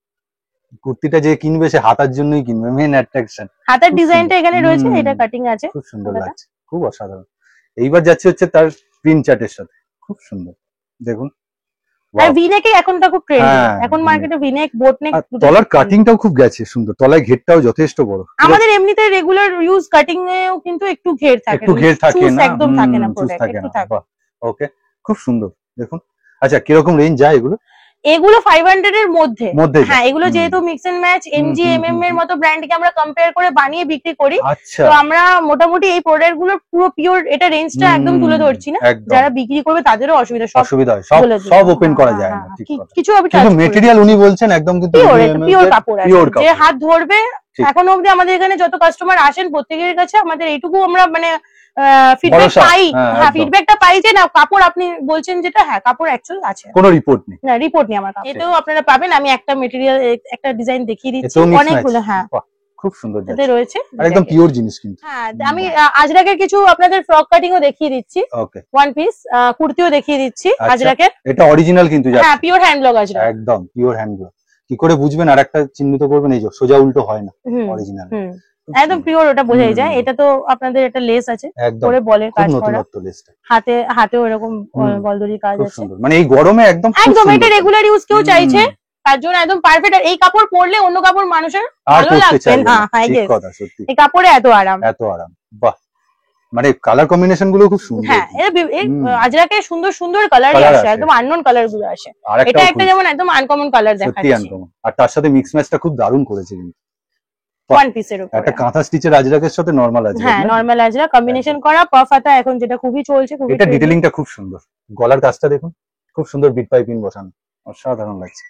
কুর্তিটা যে কিনবে সে হাতার জন্যই কিনবে, মেন অ্যাট্রাকশন। হাতের খুব ডিজাইনটা সুন্দর। এখানে রয়েছে, হুম। এটা কাটিং আছে। খুব সুন্দর হাতাটা। লাগছে, খুব অসাধারণ। এইবার যাচ্ছে হচ্ছে তার প্রিন্ট চার্টের সাথে, খুব সুন্দর দেখুন। আর Wow. ভিনেকে এখনটা খুব ট্রেন্ডি। হ্যাঁ, এখন V-neck। মার্কেটে ভিনেক, বোট নেক, আর তলার কাটিংটাও খুব গেছে সুন্দর, তলায় ঘেরটাও যথেষ্ট বড়। আমাদের এমনিতে রেগুলার ইউজ কাটিং এও কিন্তু একটু ঘের থাকে, একটু ঘের থাকে চুজ না? একদম থাকে না, চুজ প্রোডাক্ট থাকে একটু না। থাকে। বাহ, ওকে, খুব সুন্দর দেখুন। আচ্ছা, কিরকম রেঞ্জ যায় এগুলো? এগুলো 500 এর মধ্যে। মধ্যে যায়। হ্যাঁ, এগুলো যেহেতু mix and match MG MM এর মতো ব্র্যান্ডকে আমরা কম্পেয়ার করে বানিয়ে বিক্রি করি, আচ্ছা, তো আমরা মোটামুটি এই প্রোডাক্ট গুলো পুরো পিওর, এটা রেঞ্জটা একদম তুলে ধরছি না, একদম। যারা বিক্রি করবে তাদেরও অসুবিধা, সব অসুবিধা হয়, সব বলে দিই। সব ওপেন করা হ্যাঁ, যায় হ্যাঁ, না, ঠিক কথা। কিছু আমি কিন্তু মেটেরিয়াল উনি বলছেন একদম কিন্তু পিওর কাপড় আছে, পিওর যে কাপড়। হাত ধরবে। ঠিক। এখনো অবধি আমাদের এখানে যত কাস্টমার আসেন প্রত্যেকের কাছে আমাদের এইটুকু আমরা মানে ফিডব্যাক ভরসা, পাই। হ্যাঁ, হ্যাঁ, একদম। ফিডব্যাকটা পাই যে না, কাপড় আপনি বলছেন যেটা, হ্যাঁ কাপড় অ্যাকচুয়াল আছে, কোনো রিপোর্ট নেই। না রিপোর্ট নেই আমার কাছে। এতেও আপনারা পাবেন, আমি একটা মেটেরিয়াল, একটা ডিজাইন দেখিয়ে দিচ্ছি, এতেও mix অনেকগুলো। match। হ্যাঁ, বাহ, খুব সুন্দর এতে যাচ্ছে। রয়েছে। আর একদম পিওর জিনিস কিন্তু। হ্যাঁ, আমি আজরাকের কিছু আপনাদের ফ্রক কাটিংও দেখিয়ে দিচ্ছি, ওকে, ওয়ান পিস কুর্তিও দেখিয়ে দিচ্ছি আচ্ছা। আজরাকের। এটা অরিজিনাল কিন্তু হ্যাঁ, যাচ্ছে, পিওর হ্যান্ড ব্লক আজরাক। একদম পিওর হ্যান্ডগ্লোভ। কি করে বুঝবেন আর একটা চিহ্নিত করবেন? এই যে সোজা উল্টো হয় না, হুম, অরিজিনাল। হুম, একদম পিওর, ওটা বোঝাই যায়। এটা তো আপনাদের একটা লেস আছে, একদম করে বলে খুব কাজ করা, নতুনত্ব লেসটা, হাতেও এরকম বলদরি কাজ খুব আছে। সুন্দর। মানে এই গরমে একদম খুব একদম, সুন্দর। এটা রেগুলার ইউজ কেউ চাইছে তার জন্য একদম পারফেক্ট। আর এই কাপড় পরলে অন্য কাপড় মানুষের আর ভালো পড়তে লাগবে চাইবে না। না, হ্যাঁ, ঠিক yes। কথা, সত্যি এই কাপড়ে এত আরাম। এত আরাম। বাহ, মানে কালার কম্বিনেশন গুলো খুব সুন্দর। হ্যাঁ, আজরাকে সুন্দর সুন্দর কালার Colour আসে, আসে। একদম আননোন কালার গুলো আসে। আর এটা একটা যেমন একদম আনকমন কালার সত্যি দেখাচ্ছি, আনকমন। আর তার সাথে মিক্স ম্যাচটা খুব দারুণ করেছে কিন্তু। ওয়ান পিসের উপরে। একটা কাঁথা স্টিচের আজরাকের সাথে নরমাল আজরাক, হ্যাঁ, না? নরমাল আজরা কম্বিনেশন করা, পাফ হাতা এখন যেটা খুবই চলছে, খুবই এটা trendy। ডিটেলিংটা খুব সুন্দর, গলার কাজটা দেখুন, খুব সুন্দর বিট পাইপিং বসানো, অসাধারণ লাগছে।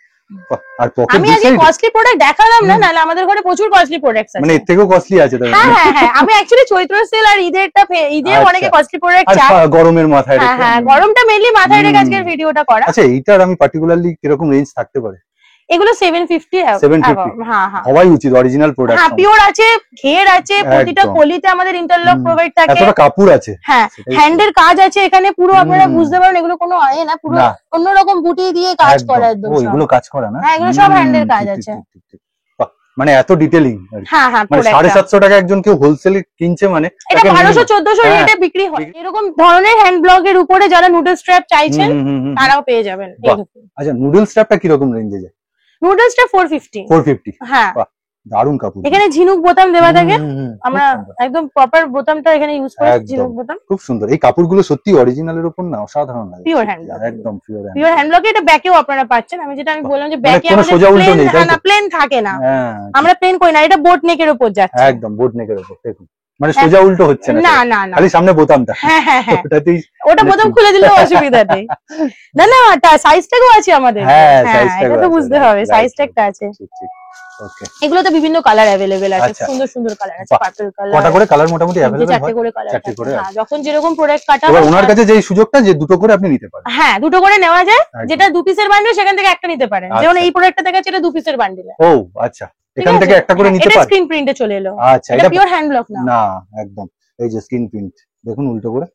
বাহ, আর পকেট আমি আজকে কস্টলি প্রোডাক্ট দেখালাম না, নাহলে আমাদের ঘরে প্রচুর কস্টলি প্রোডাক্টস আছে। মানে এর থেকেও কস্টলি আছে তাহলে। হ্যাঁ হ্যাঁ হ্যাঁ, আমি অ্যাকচুয়ালি চৈত্র সেল আর ঈদেরটা ঈদে আচ্ছা। অনেকে কস্টলি প্রোডাক্ট আর চায়। গরমের মাথায় হ্যাঁ রেখে। হ্যাঁ, গরমটা মেইনলি মাথায় রেখে আজকের ভিডিওটা করা। আচ্ছা, এইটার আমি পার্টিকুলারলি কিরকম রেঞ্জ থাকতে পারে? এগুলো 750 750? হ্যাঁ হ্যাঁ হওয়াই উচিত, অরিজিনাল প্রোডাক্ট। হ্যাঁ, পিওর আছে, ঘের আছে, প্রতিটা একদম। কলিতে আমাদের ইন্টারলক প্রোভাইড থাকে। এতটা কাপড় আছে। হ্যাঁ, সেটাই তো। হ্যান্ডের কাজ আছে এখানে পুরো, আপনারা বুঝতে পারেন এগুলো কোনো না, পুরো না। অন্যরকম বুটি দিয়ে কাজ একদম। করা একদম ও, সব। এগুলো কাজ করা না? হ্যাঁ, এগুলো সব হ্যান্ডের কাজ ঠিক, আছে। ঠিক, ঠিক, ঠিক। বাহ, মানে এত ডিটেলিং। হ্যাঁ হ্যাঁ, মানে product টা। 750 টাকা একজন কেউ হোলসেলে কিনছে মানে এটা তাকে 1200-1400 হ্যাঁ। রেটে বিক্রি হয়। এরকম ধরনের হ্যান্ড ব্লগের উপরে যারা নুডল স্ট্র্যাপ চাইছেন তারাও পেয়ে যাবেন। বাহ। আচ্ছা, নুডল স্ট্র্যাপটা কিরকম রেঞ্জে যায়? নুডলসটা 450। 450? হ্যাঁ, বাহ। দারুন কাপড়। এখানে ঝিনুক বোতাম দেওয়া থাকে, হুম, হুম, হুম, খুব আমরা সুন্দর। একদম প্রপার বোতামটা এখানে ইউজ করি, একদম। ঝিনুক বোতাম। খুব সুন্দর, এই কাপড়গুলো সত্যি অরিজিনালের উপর না অসাধারণ লাগে, Pure সত্যি, hand block। একদম পিওর হ্যান্ড। পিওর হ্যান্ড ব্লকে এটা ব্যাকেও আপনারা পাচ্ছেন। আমি যেটা আমি বললাম যে মানে ব্যাকে কোনো আমাদের সোজা উল্টো প্লেন, নেই, তাই তো? না প্লেন থাকে না, হ্যাঁ, আমরা প্লেন করি না, এটা বোট নেকের উপর যাচ্ছে। একদম বোট নেকের উপর দেখুন, মানে সোজা উল্টো হচ্ছে না, না না না, খালি সামনে বোতামটা। হ্যাঁ হ্যাঁ হ্যাঁ, ওটাতেই ওটা বোতাম খুলে দিলেও অসুবিধা নেই। না না, সাইজ ট্যাগও আছে আমাদের। হ্যাঁ, হ্যাঁ, সাইজ ট্যাগ এটা তো আছে, বুঝতে right, হবে, right, সাইজ right, ট্যাগটা আছে। ঠিক ঠিক। ওকে, এগুলোতে বিভিন্ন কালার অ্যাভেলেবেল আছে, আচ্ছা। সুন্দর সুন্দর কালার আছে, বাহ। পার্পল কালার, কটা করে কালার মোটামুটি তিনটে অ্যাভেলেবল চারটে হয়? করে কালার চারটে থাকে। করে হ্যাঁ, যখন যেরকম প্রোডাক্ট কাটা এবার হয়, ওনার কাছে যে সুযোগটা যে দুটো করে আপনি নিতে পারেন। হ্যাঁ দুটো করে নেওয়া যায়, একদম। যেটা 2 পিসের বান্ডেল সেখান থেকে একটা নিতে পারেন। যেমন আচ্ছা। এই প্রোডাক্টটা দেখাচ্ছে, এটা 2 পিসের বান্ডেল। ও আচ্ছা, এখান থেকে একটা করে নিতে এটা পারেন। স্ক্রিন প্রিন্টে চলে এলো। আচ্ছা, এটা এটা পিওর হ্যান্ড ব্লক না। না, একদম এই যে স্ক্রিন প্রিন্ট দেখুন উল্টো করে।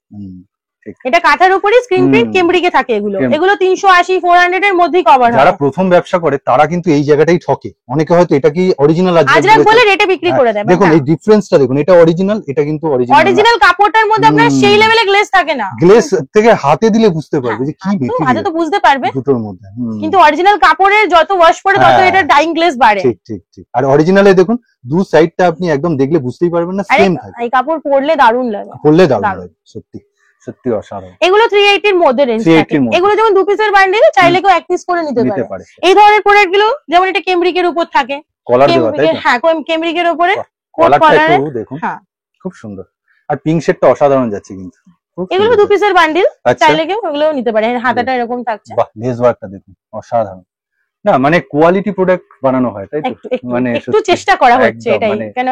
ঠিক। এটা কাঁথার উপরই স্ক্রিন প্রিন্ট, হুম। কেমব্রিকে থাকে এগুলো। কেমব্রিক। এগুলো 380 400 এর মধ্যেই কভার হয়। যারা প্রথম ব্যবসা করে তারা কিন্তু এই জায়গাটাই ঠকে, অনেকে হয়তো এটা কি অরিজিনাল আজরাক বলে রেটে বিক্রি করে দেয়। দেখুন এই ডিফারেন্সটা দেখুন, এটা অরিজিনাল, এটা কিন্তু অরিজিনাল। অরিজিনাল কাপড়টার মধ্যে আপনার সেই লেভেলে গ্লেজ থাকে না। গ্লেস থেকে হাতে দিলে বুঝতে পারবে যে কি হাতে মেটেরিয়াল তো বুঝতে পারবে, দুটোর মধ্যে। কিন্তু অরিজিনাল কাপড়ের যত ওয়াশ পড়ে তত হ্যাঁ। এটা ডাইং গ্লেজ বাড়ে। ঠিক ঠিক ঠিক। আর অরিজিনালে দেখুন দু সাইডটা আপনি একদম দেখলে বুঝতেই পারবেন না, আরে সেম থাকে, এই কাপড় পরলে দারুণ লাগে। পরলে দারুণ দারুণ। লাগে, সত্যি সত্যি অসাধারণ। এগুলো 380 এর মধ্যে রেঞ্জ 380 থাকে। এর মধ্যে। এগুলো যেমন 2 পিসের বান্ডেল, চাইলে কেউ 1 পিস করে নিতে নিতে পারে। পারে। এই ধরনের প্রোডাক্ট গুলো যেমন এটা কেমব্রিকের উপর থাকে, কলার দেওয়া, তাই তো? হ্যাঁ কেমব্রিকের উপরে কোট কলারটা কলারে। একটু দেখুন, হ্যাঁ, খুব সুন্দর। আর পিঙ্ক শেডটা অসাধারণ যাচ্ছে কিন্তু, খুব এগুলো সুন্দর 2 পিসের বান্ডেল, আচ্ছা। চাইলে কেউ এগুলো নিতে পারে। হাতাটা এরকম থাকছে। বাহ, লেস ওয়ার্কটা দেখুন অসাধারণ। না মানে কোয়ালিটি প্রোডাক্ট বানানো হয়, তাই তো? একটু একটু মানে একটু সত্যি, চেষ্টা করা হচ্ছে, একদম, এটাই। মানে কেন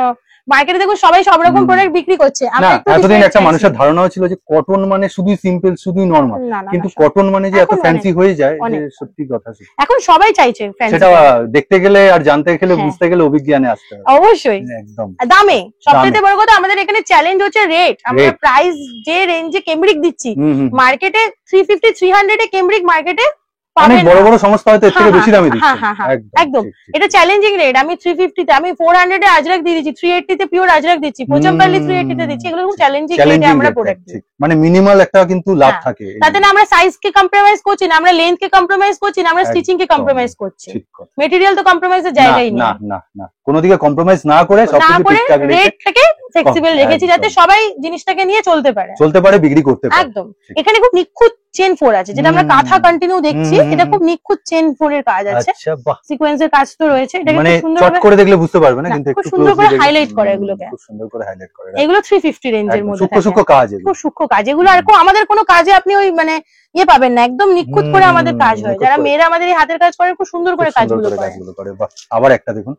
মার্কেটে দেখো সবাই সব রকম হুম। প্রোডাক্ট বিক্রি করছে, না আমরা একটু এতদিন different একটা চাইছি। মানুষের ধারণাও ছিল যে কটন মানে শুধুই সিম্পল, শুধুই নরমাল, না না কিন্তু না, কটন মানে যে এত এখন ফ্যান্সি হয়ে যায়, যে অনেক। সত্যি কথা। এখন সবাই চাইছে fancy সেটা product। দেখতে গেলে আর জানতে গেলে হ্যাঁ। বুঝতে গেলে অভিজ্ঞানে আসতে হবে। অবশ্যই একদম দামে। সবচেয়ে বড় কথা আমাদের এখানে চ্যালেঞ্জ হচ্ছে রেট। আমরা Rate। প্রাইস যে রেঞ্জে কেমব্রিক দিচ্ছি, হুম, হুম। মার্কেটে 350 300 এ কেমব্রিক মার্কেটে অনেক পাবেন বড় না। বড় সংস্থা হয়তো এর থেকে হ্যাঁ, বেশি দামে হ্যাঁ, দিচ্ছে। হ্যাঁ, হ্যাঁ, একদম। ঠিক, ঠিক, এটা ঠিক। Challenging rate. আমি 350 তে, আমি 400 এ আজরাক দিয়ে দিচ্ছি, 380 তে পিওর আজরাক দিচ্ছি, পোচামপাল্লি 380 তে দিচ্ছি। এগুলো খুব চ্যালেঞ্জিং রেটে চ্যালেঞ্জিং আমরা রেট, প্রোডাক্ট দিই। ঠিক। মানে মিনিমাল একটা কিন্তু লাভ হ্যাঁ। থাকে। তাতে না আমরা সাইজ কে কম্প্রোমাইজ করছি না, আমরা লেন্থ কে কম্প্রোমাইজ করছি না, আমরা স্টিচিং কে একদম, কম্প্রোমাইজ করছি। ঠিক কথা। মেটেরিয়াল তো কম্প্রোমাইজের না জায়গাই নেই। না না না, কোনো দিকে কম্প্রোমাইজ না করে না সবকিছু করে ঠিকঠাক রেখে রেটটাকে ফ্লেক্সিবল রেখেছি, যাতে একদম। সবাই জিনিসটাকে নিয়ে চলতে পারে। চলতে পারে, বিক্রি করতে পারে। একদম। ঠিক। এখানে খুব নিখুঁত চেন 4 আছে, যেটা আমরা হুম, কাঁথা কন্টিনিউ দেখছি। হুম, এটা খুব নিখুঁত চেন 4 এর কাজ আছে, আচ্ছা, বাহ। সিকোয়েন্সের কাজ তো রয়েছে। এটা মানে খুব সুন্দর চট করে দেখলে বুঝতে পারবে না, না, কিন্তু খুব একটু সুন্দর closely করে দেখলে- highlight করে এগুলোকে। খুব সুন্দর করে হাইলাইট করে। এগুলো 350 রেঞ্জের একদম মধ্যে সূক্ষ্ম থাকে। সূক্ষ্ম কাজ এগুলো। খুব সূক্ষ্ম কাজ এগুলো, আর আমাদের কোনো কাজে আপনি ওই মানে ইয়ে পাবেন না, একদম নিখুঁত করে আমাদের কাজ হয়। নিখুঁত যারা করে। মেয়েরা আমাদের এই হাতের কাজ করে খুব সুন্দর করে খুব সুন্দর কাজগুলো করে করে। কাজগুলো করে, বাহ। আবার একটা দেখুন,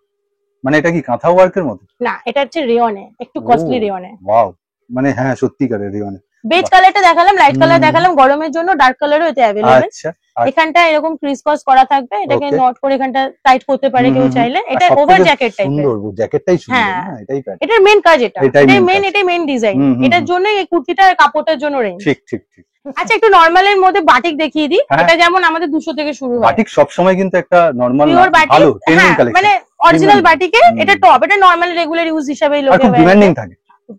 মানে এটা কি কাঁথা ওয়ার্কের মতো? না, এটা হচ্ছে রেয়নে, একটু কস্টলি রেয়নে। ওয়াও, মানে হ্যাঁ সত্যিকারের রিওনে। বেজ কালারটা দেখালাম, লাইট কালার হুম। দেখালাম, গরমের জন্য ডার্ক কালারও এতে অ্যাভেলেবেল। আচ্ছা, আর এখানটা এরকম ক্রিস ক্রস করা থাকবে, এটাকে Okay. নট করে এখানটা টাইট করতে পারে কেউ হুম, হুম, চাইলে। আর এটা সবথেকে ওভার জ্যাকেট টাইপের। সুন্দর জ্যাকেটটাই সুন্দর, হ্যাঁ। না এটাই প্যাটার্ন। এটার মেন কাজ এটা, এটাই এটাই main মেন, কাজ। এটাই মেন ডিজাইন। হুম, হুম, এটার হুম। জন্য এই কুর্তিটা কাপড়টার জন্য রেঞ্জ। ঠিক ঠিক ঠিক। আচ্ছা, একটু নরমালের মধ্যে বাটিক দেখিয়ে দিই। হ্যাঁ। এটা যেমন আমাদের 200 থেকে শুরু হয়। বাটিক সবসময় কিন্তু একটা নরমাল পিওর বাটিক, ভালো ট্রেন্ডিং হ্যাঁ, কালেকশন, মানে অরিজিনাল Premium। বাটিকে হুম। এটা টপ, এটা নরমাল রেগুলার ইউজ হিসেবেই আর লোকে খুব wear ডিমান্ডিং করে। থাকে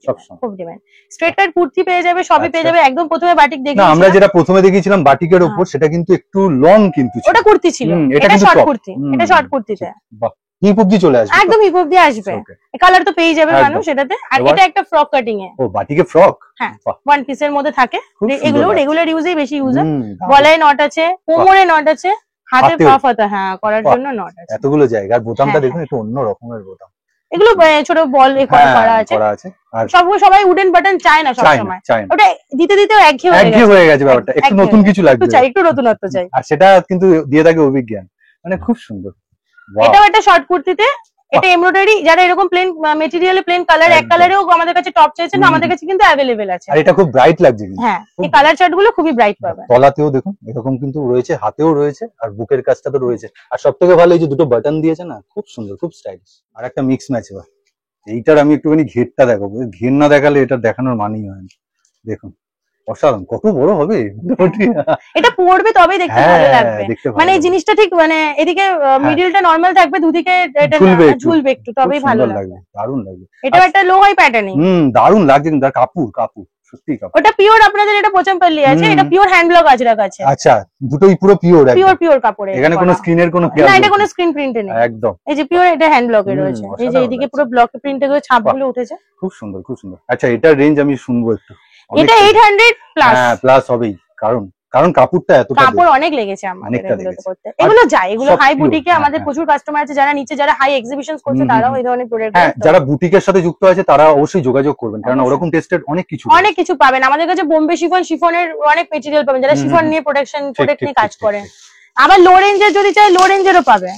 সবসময়। খুব ডিমান্ড। স্ট্রেট কাট কুর্তি পেয়ে যাবে, সবই পেয়ে আচ্ছা। যাবে। একদম প্রথমে বাটিক না দেখিয়েছিলাম, আমরা যেটা প্রথমে দেখিয়েছিলাম বাটিকের ওপর, সেটা কিন্তু একটু লং কিন্তু ছিল। ওটা কুর্তি ছিল, এটা এটা কিন্তু শর্ট top। কুর্তি, হুম। এটা শর্ট কুর্তিতে বাহ, কি অবধি চলে আসবে তো? একদম হিপ অব্দি আসবে। Okay. কালার তো পেয়ে যাবে একদম। মানুষ এটাতে। আর এবার- এটা একটা ফ্রক কাটিং এ, ও বাটিকে ফ্রক, হ্যাঁ, বাহ। ওয়ান পিসের মধ্যে থাকে। খুব সুন্দর এগুলো লাগছে। রেগুলার ইউজেই বেশি ইউজ হয়। হুম, দারুণ। গলায় নট আছে, কোমরে নট আছে, হাতে হাতেও। পাফ হাতা, হ্যাঁ, করার বাহ। জন্য নট আছে। এতগুলো জায়গা, আর বোতামটা হ্যাঁ, দেখুন একটু অন্য রকমের বোতাম। এগুলো ছোট বল হ্যাঁ, করা আছে। করা আছে। আর সবাই উডেন বাটন চায় না চাই না, সবসময়, চাই না। ওটা দিতে দিতেও একঘেয়ে হয়ে একঘেয়ে গেছে। হয়ে গেছে ব্যাপারটা, একটু একঘেয়ে নতুন হয়ে কিছু একটু লাগবে। চাই, একটু নতুনত্ব চাই। আর সেটা কিন্তু দিয়ে থাকে অভিজ্ঞান, মানে খুব সুন্দর। Wow. এটাও একটা শর্ট কুর্তিতে, এটা এমব্রয়ডারি। যারা এরকম প্লেন মেটেরিয়ালে প্লেন কালার, এক একদম। কালারেও আমাদের কাছে টপ চাইছেন, হুম। আমাদের কাছে কিন্তু অ্যাভেলেবেল আছে। আর এটা খুব ব্রাইট লাগছে কিন্তু। হ্যাঁ, খুব এই কালার চার্ট গুলো খুবই ব্রাইট পাবেন। তলাতেও দেখুন এরকম কিন্তু রয়েছে, হাতেও রয়েছে, আর বুকের কাজটা তো রয়েছে। আর সব থেকে ভালো এই যে দুটো বাটন দিয়েছে না, খুব সুন্দর, খুব স্টাইলিশ। আর একটা মিক্স ম্যাচ। এবার এইটার আমি একটুখানি ঘেরটা দেখাবো, ঘের না দেখালে এটা দেখানোর মানেই হয় না। দেখুন অসাধারণ, কত বড় হবে মোটামুটি। এটা পরবে তবেই দেখতে হ্যাঁ, ভালো লাগবে। দেখতে ভালো মানে এই লাগবে। জিনিসটা ঠিক মানে এদিকে মিডিলটা নরমাল থাকবে, দুদিকে এটা ঝুলবে একটু। ঝুলবে একটু, খুব তবেই ভালো সুন্দর লাগবে। লাগবে, দারুণ লাগবে। এটাও একটা লো হাই প্যাটার্নিং। দারুণ লাগছে কিন্তু, আর কাপড় সত্যি কাপড়। ওটা পিওর আপনাদের এটা পোচামপল্লি আছে, এটা পিওর হ্যান্ড ব্লক আজরাক আছে। আচ্ছা, দুটোই পুরো পিওর পিওর কাপড়ে, এখানে কোনো স্ক্রিনের কোনো না, এটা কোনো স্ক্রিন প্রিন্টে নেই একদম। এই যে পিওর এটা হ্যান্ড ব্লকে রয়েছে, এই যে এইদিকে পুরো ব্লক প্রিন্টে করে ছাপগুলো উঠেছে, খুব সুন্দর খুব সুন্দর। আচ্ছা, এটার রেঞ্জ আমি শুনবো একটু। এটা 800 প্লাস। হ্যাঁ, প্লাস হবেই, কারণ কাপড়টা এতটা কাপড় অনেক লেগেছে আমাদের এগুলোতে করতে। এগুলো যায়, এগুলো হাই বুটিকে আমাদের প্রচুর কাস্টমার আছে যারা নিচে, যারা হাই এক্সিবিশন করছে তারাও এই ধরনের প্রোডাক্ট। হ্যাঁ, যারা বুটিকের সাথে যুক্ত আছে তারা অবশ্যই যোগাযোগ করবেন, কারণ ওরকম টেস্টেড অনেক কিছু পাবেন আমাদের কাছে। বোম্বে শিফনের অনেক মেটেরিয়াল পাবেন, যারা শিফন নিয়ে প্রোডাক্ট নিয়ে কাজ করেন। আবার লো রেঞ্জের যদি চাই, লো রেঞ্জেরও পাবে।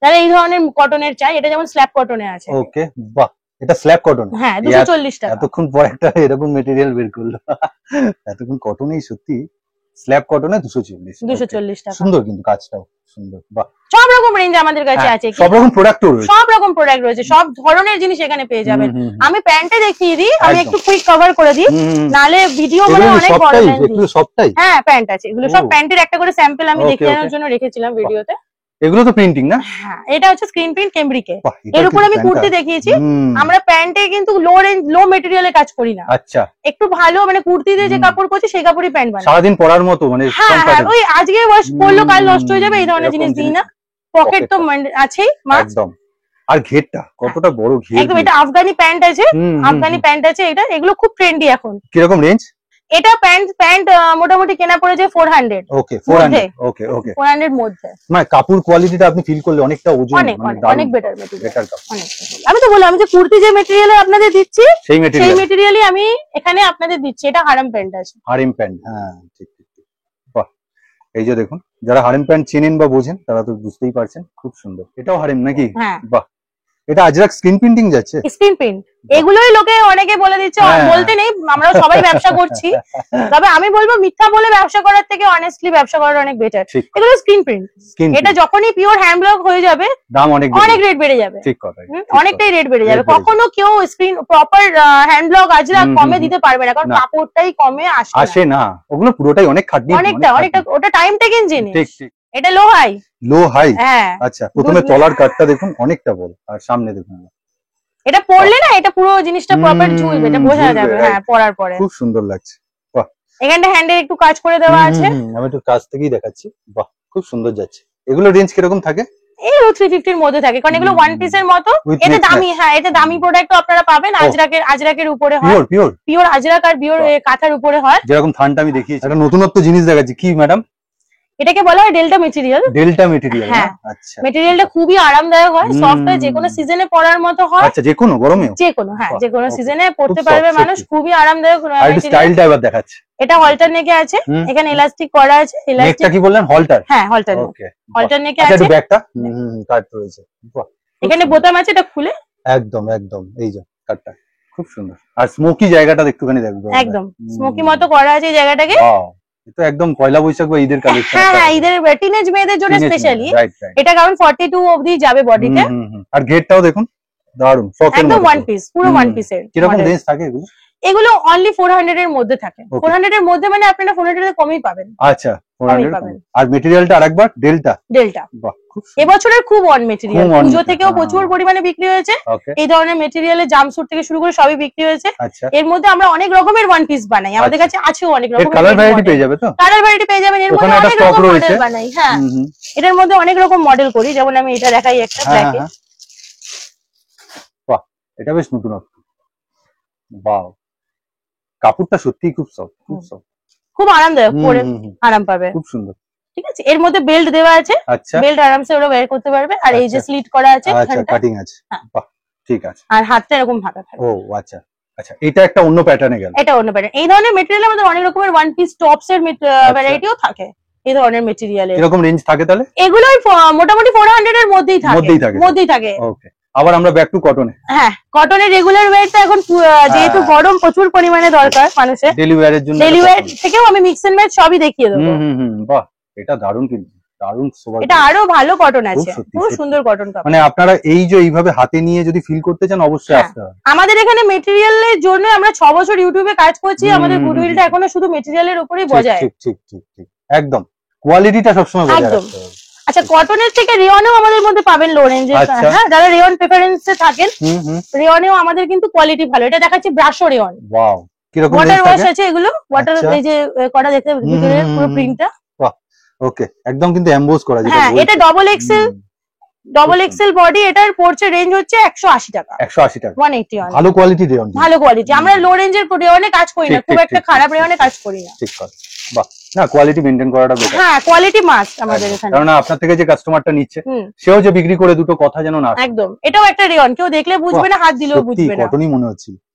যারা এই ধরনের কটনের চাই, এটা যেমন স্ল্যাব কটনে আছে। ওকে, বাহ, এটা স্ল্যাব কটন। হ্যাঁ, 240 টাকা। এতক্ষণ পর একটা এরকম মেটেরিয়াল বের করলো। এতক্ষণ কটনেই সত্যি স্ল্যাব কটনে 240 টাকা। সুন্দর, কিন্তু কাজটাও সুন্দর। বাহ, সব রকম রেঞ্জ আমাদের কাছে আছে, সব রকম প্রোডাক্ট রয়েছে, সব রকম প্রোডাক্ট রয়েছে, সব ধরনের জিনিস এখানে পেয়ে যাবেন। আমি প্যান্টে দেখিয়ে দিই, আমি একটু কুইক কভার করে দিই, নালে ভিডিও মানে অনেক বড় লেন্থ। সবটাই হ্যাঁ, প্যান্ট আছে, এগুলো সব প্যান্টের একটা করে স্যাম্পল আমি দেখানোর জন্য রেখেছিলাম ভিডিওতে। এগুলো তো প্রিন্টিং না? হ্যাঁ, এটা হচ্ছে স্ক্রিন প্রিন্ট কেমব্রিকে। এর উপর আমি কুর্তি দেখিয়েছি। আমরা প্যান্টে কিন্তু লো মেটেরিয়ালে কাজ করি না। আচ্ছা, একটু ভালো মানে কুর্তি দিয়ে যে কাপড় করছি সেই কাপড়ই প্যান্ট বানাই, সারাদিন পরার মতো। মানে হ্যাঁ, ওই আজকে ওয়াশ করলো কাল নষ্ট হয়ে যাবে এই ধরনের জিনিস দিই না। পকেট তো আছেই একদম। আর ঘেরটা কতটা বড় ঘের, একদম। এটা আফগানি প্যান্ট আছে, আফগানি প্যান্ট আছে এটা। এগুলো খুব ট্রেন্ডি এখন। কিরকম রেঞ্জ? এটা প্যান্ট মোটামুটি কেনা পড়েছে 400। ওকে, 400। ওকে ওকে, 400 মধ্যে। মানে কাপড় কোয়ালিটিটা আপনি ফিল করলে অনেকটা ওজন, অনেক বেটার মেটেরিয়াল। আমি তো বললাম, আমি যে কুর্তি যে মেটেরিয়াল আপনাদের দিচ্ছি সেই মেটেরিয়ালই আমি এখানে আপনাদের দিচ্ছি। এটা হারাম প্যান্ট আছে, হারিম প্যান্ট। হ্যাঁ, ঠিক ঠিক। বাহ, এই যে দেখুন, যারা হারিম প্যান্ট চেনেন বা বোঝেন তারা তো বুঝতেই পারছেন, খুব সুন্দর। এটাও হারিম নাকি? হ্যাঁ। বাহ, এটা আজরাক স্ক্রিন প্রিন্টিং যাচ্ছে। স্ক্রিন প্রিন্ট এগুলোই লোকে অনেকে বলে দিচ্ছে, বলতে নেই, আমরা সবাই ব্যবসা করছি। তবে আমি বলবো, মিথ্যা বলে ব্যবসা করার থেকে অনেস্টলি ব্যবসা করা অনেক বেটার। এগুলো স্ক্রিন প্রিন্ট। এটা যখনই পিওর হ্যান্ড ব্লক হয়ে যাবে, দাম অনেক রেট বেড়ে যাবে। ঠিক কথা, অনেকটাই রেট বেড়ে যাবে। কখনো কেউ screen proper hand block Ajrak কমে দিতে পারবে না, কারণ কাপড়টাই কমে আসে না। ওগুলো পুরোটাই অনেক খাটনি, অনেকটা ওটা টাইম টেকিং জিনিস। ঠিক ঠিক। এটা লো হাই। হ্যাঁ, আচ্ছা, প্রথমে তলার কাটটা দেখুন অনেকটা বড়, আর সামনে দেখুন। এটা পরলে না, এটা পুরো জিনিসটা প্রপার ঝুলবে, এটা বোঝা যাবে। হ্যাঁ, পরার পরে খুব সুন্দর লাগছে। বাহ, এখানটা হ্যান্ডে একটু কাজ করে দেওয়া আছে। আমি একটু কাছ থেকেই দেখাচ্ছি। বাহ, খুব সুন্দর যাচ্ছে। এগুলো রেঞ্জ কিরকম থাকে? এই 350 এর মধ্যে থাকে, কারণ এগুলো ওয়ান পিসের মতো। এটা দামি, হ্যাঁ, এটা দামি প্রোডাক্টও আপনারা পাবেন। আজরাকের উপরে হয়, পিওর আজরাক আর পিওর কাঁথার উপরে হয়। যেরকম থানটা আমি দেখিয়েছি, একটা নতুনত্ব জিনিস দেখাচ্ছি। কি ম্যাডাম? এটাকে বলা হয় ডেল্টা মেটেরিয়াল। হ্যাঁ, আচ্ছা, মেটেরিয়ালটা খুবই আরামদায়ক হয়, সফট হয়, যে কোনো সিজনে পরার মতো হয়। আচ্ছা, যে কোনো গরমে, হ্যাঁ, যে কোনো সিজনে পড়তে পারবে মানুষ, খুবই আরামদায়ক। স্টাইলটা এবার দেখাচ্ছি। এটা হলটার নেকে আছে, এখানে ইলাস্টিক করা আছে। নেকটা কি বললেন? হলটার? হ্যাঁ, হলটার। ওকে, হলটার নেকে আছে। ব্যাগটা কাট রয়েছে। বাহ, এখানে বোতাম আছে, এটা খুলে একদম এই যে কাটটা খুব সুন্দর। আর স্মোকি জায়গাটা একটুখানি দেখবো, একদম স্মোকি মতো করা আছে এই জায়গাটাকে। এটা একদম পয়লা বৈশাখ বা ঈদের কালেকশন। হ্যাঁ, ঈদের টিনেজ মেয়েদের জন্য স্পেশালি এটা, কারণ 42 অবধি যাবে বডিতে। আর গেটটাও দেখুন, দারুন। একদম ওয়ান পিস, পুরো ওয়ান পিসের। কিরকম রেঞ্জ থাকে এগুলো? এগুলো অনলি 400 এর মধ্যে থাকে। 400 এর মধ্যে মানে আপনারা 400 এর কমই পাবেন। আচ্ছা, 400 পাবেন। আর মেটেরিয়ালটা আরেকবার ডেল্টা। বাহ, এবছরের খুব অন মেটেরিয়াল। পুজো থেকেও প্রচুর পরিমাণে বিক্রি হয়েছে। এই ধরনের মেটেরিয়ালে জাম্পস্যুট থেকে শুরু করে সবই বিক্রি হয়েছে। এর মধ্যে আমরা অনেক রকমের ওয়ান পিস বানাই, আমাদের কাছে আছে অনেক রকমের। কালার ভ্যারাইটি পেয়ে যাবে তো? কালার ভ্যারাইটি পেয়ে যাবেন। এর মধ্যে অনেক রকম মডেল বানাই। হ্যাঁ, এটার মধ্যে অনেক রকম মডেল করি, যেমন আমি এটা দেখাই একটা ব্ল্যাকে। বাহ, এটা বেশ নতুনত্ব। বাহ, কাপড়টা সত্যিই খুব সফট, খুব আরামদায়ক, পরে আরাম পাবে, খুব সুন্দর। ঠিক আছে, এর মধ্যে বেল্ট দেওয়া আছে। আচ্ছা, বেল্ট আরামসে ওরা ওয়্যার করতে পারবে। আর এই যে স্লিট করা আছে, আচ্ছা, কাটিং আছে। বাহ, ঠিক আছে। আর হাতটা এরকম ফাঁকা থাকে। ও আচ্ছা আচ্ছা, এটা একটা অন্য প্যাটার্নে গেল। এটা অন্য প্যাটার্ন। এই ধরনের মেটেরিয়াল আমাদের অনেক রকমের ওয়ান পিস টপস এর ভ্যারাইটিও থাকে। এই ধরনের মেটেরিয়ালে এরকম রেঞ্জ থাকে তাহলে? এগুলোই মোটামুটি 400 এর মধ্যেই থাকে। ওকে, আবার আমরা ব্যাক টু কটনে। হ্যাঁ, কটনের রেগুলার ওয়্যারটা এখন যেহেতু গরম প্রচুর পরিমাণে দরকার মানুষের, ডেইলি ওয়্যারের জন্য, ডেইলি ওয়্যার থেকেও আমি মিক্স এন্ড ম্যাচ সবই দেখিয়ে দেবো। বাহ, এটা দারুণ, কিন্তু দারুণ সোবার। এটা আরো ভালো কটন আছে, খুব সুন্দর কটন কাপড়। মানে আপনারা এই যে এইভাবে হাতে নিয়ে যদি ফিল করতে চান, অবশ্যই আসতে হবে। আমাদের এখানে মেটেরিয়ালের জন্য আমরা 6 বছর ইউটিউবে কাজ করছি। আমাদের গুডউইলটা এখনো শুধু মেটেরিয়ালের উপরেই বজায়। ঠিক ঠিক ঠিক ঠিক, একদম কোয়ালিটিটা সবসময় বজায় রাখতে হবে। আচ্ছা, কটনের থেকে রেয়নেও আমাদের মধ্যে পাবেন লো রেঞ্জের। আচ্ছা। হ্যাঁ, যারা রেয়ন প্রেফারেন্সে থাকেন, হুম। রেয়নেও আমাদের কিন্তু কোয়ালিটি ভালো। এটা দেখাচ্ছি ব্রাশো রেয়ন, ওয়াও, কিরকম ওয়াটার রেঞ্জ ওয়াশ থাকে? আছে এগুলো, ওয়াটার আচ্ছা। এই যে করা দেখতে ভিতরে পুরো প্রিন্টটা। বাহ, ওকে, একদম কিন্তু এমবোস করা যেটা হ্যাঁ, বলছো। এটা double XL, double XL body. এটার পড়ছে রেঞ্জ হচ্ছে 180 টাকা, 180 টাকা। 180 অন। ভালো কোয়ালিটি রেয়ন, ভালো কোয়ালিটি। আমরা লো রেঞ্জের রেয়নে কাজ করি না, ঠিক, খুব ঠিক, একটা ঠিক, খারাপ ঠিক, রেয়নে ঠিক। কাজ করি না। ঠিক কথা। বাহ, না কোয়ালিটি মেইনটেইন করাটা বেটার। হ্যাঁ, কোয়ালিটি মাস্ট আমাদের এখানে। কারণ আপনার থেকে যে কাস্টমারটা নিচ্ছে হুম, সেও যে বিক্রি করে দুটো কথা যেন না আসে। একদম। এটাও একটা রেয়ন, কেউ দেখলে বুঝবে না, হাত দিলেও সত্যি বুঝবে না। কটনই মনে হচ্ছে,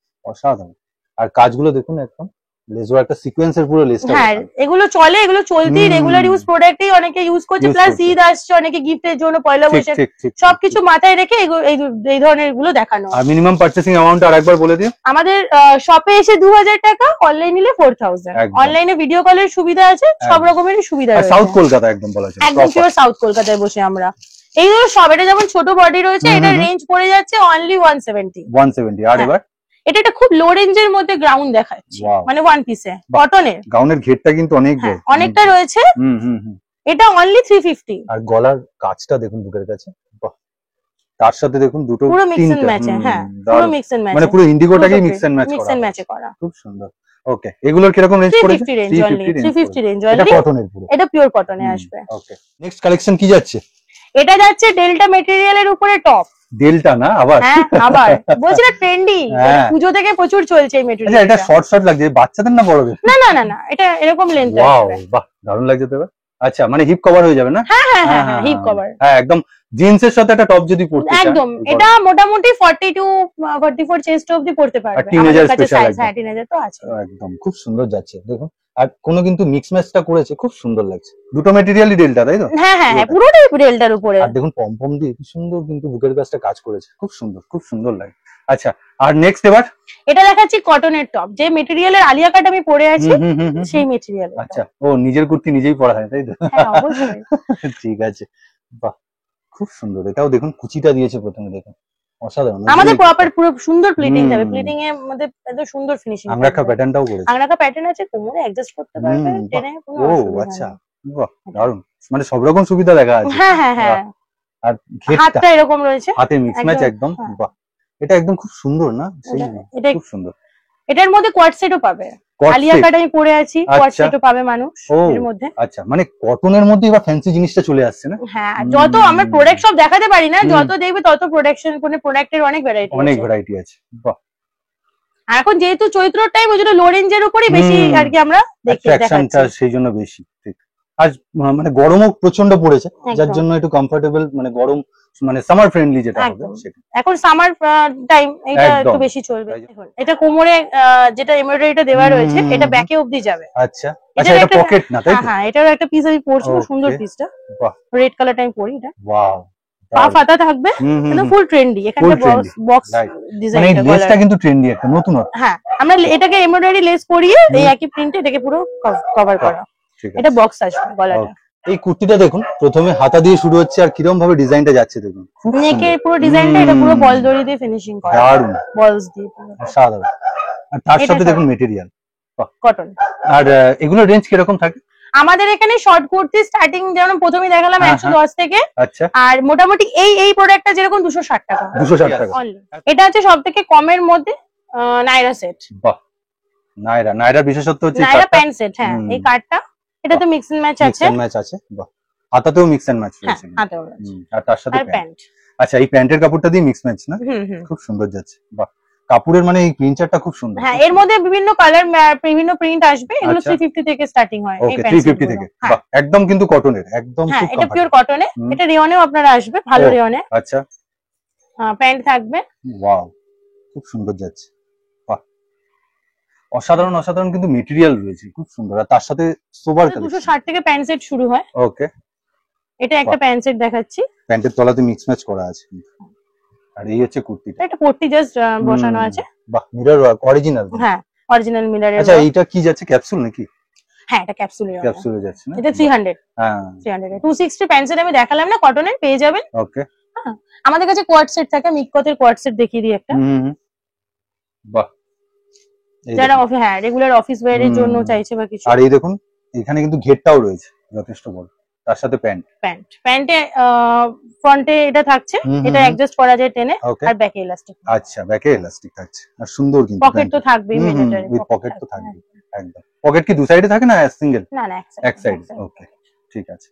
অসাধারণ। আর কাজগুলো দেখুন, একদম লেজও একটা সিকোয়েন্সের পুরো লেসটা। হ্যাঁ, এগুলো চলে, এগুলো চলতি হুম। রেগুলার ইউজ প্রোডাক্টই অনেকে ইউজ করছে, Use প্লাস করছে। ঈদ আসছে, অনেকে গিফটের জন্য, পয়লা ঠিক বৈশাখ, ঠিক ঠিক। সবকিছু মাথায় রেখে এই ধরনের গুলো দেখানো। আর মিনিমাম পারচেসিং অ্যামাউন্ট আরেকবার বলে দিন। আমাদের শপে এসে 2000 টাকা, অনলাইন নিলে 4000। একদম। অনলাইনে ভিডিও কলের সুবিধা আছে, সব রকমেরই সুবিধা আর রয়েছে। সাউথ কলকাতা একদম বলা যায়, একদম পিওর সাউথ কলকাতায় বসে আমরা। এই ধরো সব, এটা যেমন ছোট বডি রয়েছে, হুম, এটা হুম। রেঞ্জ পড়ে যাচ্ছে অনলি 170। 170। আর হ্যাঁ। এবার এটা একটা খুব লো রেঞ্জের মধ্যে গ্রাউন্ড দেখাচ্ছি, Wow. মানে ওয়ান পিসে কটনের। গাউনের ঘেরটা কিন্তু অনেক হ্যাঁ, বড়। অনেকটা রয়েছে। হুম। এটা অনলি 350। আর গলার কাজটা দেখুন বুকের কাছে, বাহ। তার সাথে দেখুন দুটো পুরো মিক্স এন্ড তিনটে, ম্যাচে। হ্যাঁ, পুরো দারুণ। মিক্স এন্ড ম্যাচ, মানে পুরো ইন্ডিগোটাকেই মিক্স এন্ড ম্যাচ মিক্স করা এন্ড হয়েছে। ম্যাচে করা। খুব সুন্দর। ওকে, এগুলোর কিরকম রেঞ্জ পড়েছে? 350 রেঞ্জ অনলি, 350 রেঞ্জ এটা অনলি। কটনের পুরো। এটা পিওর কটনে আসবে। ওকে, নেক্সট কালেকশন কি যাচ্ছে? এটা যাচ্ছে ডেল্টা মেটেরিয়ালের উপরে টপ। ডেল্টা না আবার? হ্যাঁ, আবার বলছি না, ট্রেন্ডি। হ্যাঁ। পুজো থেকে প্রচুর চলছে এই আচ্ছা, মেটেরিয়াল। এটা শর্ট শর্ট লাগছে, বাচ্চাদের না বড়দের? না, এটা এরকম লেন্থ ওয়াও, আসবে। বাহ, দারুণ লাগছে তো এবার। আচ্ছা, মানে হিপ কভার হয়ে যাবে না? হ্যাঁ, হিপ কভার। হ্যাঁ, একদম জিন্সের সাথে একটা টপ যদি পরতে চান, একদম। এটা মোটামুটি 42-44 চেস্ট অবধি পড়তে পারবে। আর teenager আমাদের কাছে special সাইজ, একদম। হ্যাঁ, টিনেজার তো আছে। একদম খুব সুন্দর যাচ্ছে দেখুন। আর কোনো কিন্তু মিক্স ম্যাচটা করেছে, খুব সুন্দর লাগছে। দুটো মেটেরিয়ালই ডেল্টা, তাই তো? হ্যাঁ, পুরোটাই ডেল্টার উপরে। আর দেখুন পম দিয়ে কি সুন্দর কিন্তু বুকের কাজটা কাজ করেছে, খুব সুন্দর, খুব সুন্দর লাগে। আচ্ছা, আর নেক্সট এবার এটা দেখাচ্ছি কটনের টপ, যে মেটেরিয়ালের আলিয়া কাট আমি পরে আছি, সেই মেটেরিয়াল। আচ্ছা, ও নিজের কুর্তি নিজেই পরা হয়, তাই তো? হ্যাঁ, অবশ্যই। ঠিক আছে, বাহ, খুব সুন্দর। এটাও দেখুন, কুচিটা দিয়েছে প্রথমে, দেখুন অসাধারণ। আমাদের প্রপার পুরো সুন্দর প্লিটিং হুম। যাবে, প্লিটিং এর মধ্যে এত সুন্দর ফিনিশিং। আংরাখা প্যাটার্নটাও করেছে। আংরাখা প্যাটার্ন আছে, কোমরে অ্যাডজাস্ট করতে পারবে, হুম, টেনে কোনো ও অসুবিধা আচ্ছা, নেই। বাহ, দারুণ। মানে সব রকম সুবিধা দেখা আছে। হ্যাঁ। আর ঘেরটা হাতটা এরকম রয়েছে, হাতে মিক্স ম্যাচ একদম, একদম, হ্যাঁ। বাহ, এটা একদম খুব সুন্দর না? সেই এটা খুব সুন্দর। এটার মধ্যে কোয়াড সেটও পাবে। Quad Alia set? কাট আমি পরে আছি, কোয়াড আচ্ছা। সেটও পাবে মানুষ ও এর মধ্যে। আচ্ছা, মানে কটনের মধ্যে এবার ফ্যান্সি জিনিসটা চলে আসছে না? হ্যাঁ, যত আমরা প্রোডাক্ট সব দেখাতে পারি না, হুম। যত দেখবে তত প্রোডাকশন, কোন প্রোডাক্টের অনেক ভ্যারাইটি অনেক আছে। ভ্যারাইটি আছে, বাহ। আর এখন যেহেতু চৈত্রর টাইম, ওই জন্য লো রেঞ্জের উপরই বেশি হুম। আর কি আমরা অ্যাট্রাকশনটা দেখাচ্ছি। সেই জন্য বেশি, ঠিক। আর মানে গরমও প্রচন্ড পড়েছে, যার একদম। জন্য একটু কমফোর্টেবল, মানে গরম, মানে সামার ফ্রেন্ডলি যেটা হবে একদম। সেটা। এখন সামার টাইম, এটা একদম। একটু বেশি চলবে। দেখুন, এটা কোমরে যেটা এমব্রয়ডারিটা দেওয়া রয়েছে, হুম। এটা ব্যাকে অবধি যাবে। আচ্ছা আচ্ছা, এটার এটা একটা- পকেট না, তাই তো? হ্যাঁ, এটারও একটা পিস আমি পরছি, খুব সুন্দর Okay. পিসটা। বাহ, রেড কালারটা আমি পরি, এটা ওয়াও, পা ফাতা থাকবে, কিন্তু ফুল ট্রেন্ডি। এখানটা Full trendy, বক্স right. মানে ডিজাইন। এই লেসটা কিন্তু ট্রেন্ডি, একটা নতুন। হ্যাঁ, আমরা এটাকে এমব্রয়ডারি লেস করিয়ে এই একই প্রিন্টে এটাকে পুরো কভার করা। ঠিক আছে। এটা বক্স আসবে গলাটা। এই কুর্তিটা দেখুন, প্রথমে হাতা দিয়ে শুরু হচ্ছে, আর কিরকম ভাবে ডিজাইনটা যাচ্ছে দেখুন, খুব নেকের সুন্দর। পুরো ডিজাইনটা এটা পুরো বল দড়ি দিয়ে ফিনিশিং করা, দারুণ, বলস দিয়ে পুরো সাধারণ। আর তার এটা সাথে সব- দেখুন মেটেরিয়াল। কটন। আর এগুলোর রেঞ্জ কিরকম থাকে? আমাদের এখানে শর্ট কুর্তি স্টার্টিং যেমন প্রথমেই দেখালাম হ্যাঁ, 110 থেকে, আচ্ছা, আর মোটামুটি এই প্রোডাক্টটা যেরকম 260 টাকা 260 টাকা। only। এটা হচ্ছে সব থেকে কমের মধ্যে নাইরা সেট, বাহ, নায়রার বিশেষত্ব হচ্ছে নাইরা প্যান্ট সেট। হ্যাঁ, হুম। এই কার্ডটা, এটা তো মিক্স এন্ড ম্যাচ মিক্স আছে। এন্ড ম্যাচ আছে, বাহ। হাতাতেও মিক্স এন্ড ম্যাচ হ্যাঁ, রয়েছে। হাতেও আছে। আর তার সাথে আর প্যান্ট। প্যান্ট। আচ্ছা, এই প্যান্টের কাপড়টা দিয়ে মিক্স ম্যাচ না? হুম। খুব সুন্দর যাচ্ছে, বাহ। কাপড়ের মানে এই প্রিন্টারটা খুব সুন্দর। হ্যাঁ, এর মধ্যে বিভিন্ন কালার, বিভিন্ন প্রিন্ট আসবে। এগুলো আচ্ছা। 350 থেকে স্টার্টিং হয় এই ওকে, প্যান্ট 350 থেকে, বাহ, একদম কিন্তু কটনের, একদম হ্যাঁ, খুব এটা পিওর comfortable। কটনে। হুম। এটা রেয়নেও আপনারা আসবে, ভালো ও। রেয়নে। আচ্ছা, প্যান্ট থাকবে। ওয়াও, খুব সুন্দর যাচ্ছে, বাহ। অসাধারণ অসাধারণ কিন্তু মেটেরিয়াল রয়েছে, খুব সুন্দর। আর তার সাথে সোবার কালেকশন। 260 থেকে প্যান্ট সেট শুরু হয়। ওকে, এটা একটা প্যান্ট সেট দেখাচ্ছি। প্যান্টের তলাতে মিক্স ম্যাচ করা আছে। আর এই হচ্ছে কুর্তিটা, এটা পট্টি জাস্ট বসানো আছে। বাহ, মিরর ওয়ার্ক অরিজিনাল। হ্যাঁ, অরিজিনাল মিলারের। আচ্ছা, এইটা কি যাচ্ছে, ক্যাপসুল নাকি? হ্যাঁ, এটা ক্যাপসুলের। ক্যাপসুলে যাচ্ছে না? এটা 300। হ্যাঁ, 260 প্যান্ট সেট আমি দেখালাম না, কটনের পেয়ে যাবেন। ওকে। আমাদের কাছে কোয়াড সেট থাকে, মিককতের কোয়াড সেট দেখিয়ে দিই একটা। বাহ, এই যারা দেখুন। হ্যাঁ রেগুলার অফিস ওয়্যারের জন্য চাইছে বা কিছু। আর এই দেখুন, এখানে কিন্তু ঘেরটাও রয়েছে যথেষ্ট বড়, তার সাথে প্যান্ট। প্যান্টে ফ্রন্টে এটা থাকছে, এটা অ্যাডজাস্ট করা যায় টেনে, আর ব্যাকে ইলাস্টিক। আচ্ছা, ব্যাকে ইলাস্টিক থাকছে, আর সুন্দর কিন্তু পকেট তো থাকবেই, ম্যান্ডেটরি পকেট তো থাকবে একদম। পকেট কি দু সাইডে থাকে না সিঙ্গেল? না না, এক সাইড। ওকে, ঠিক আছে।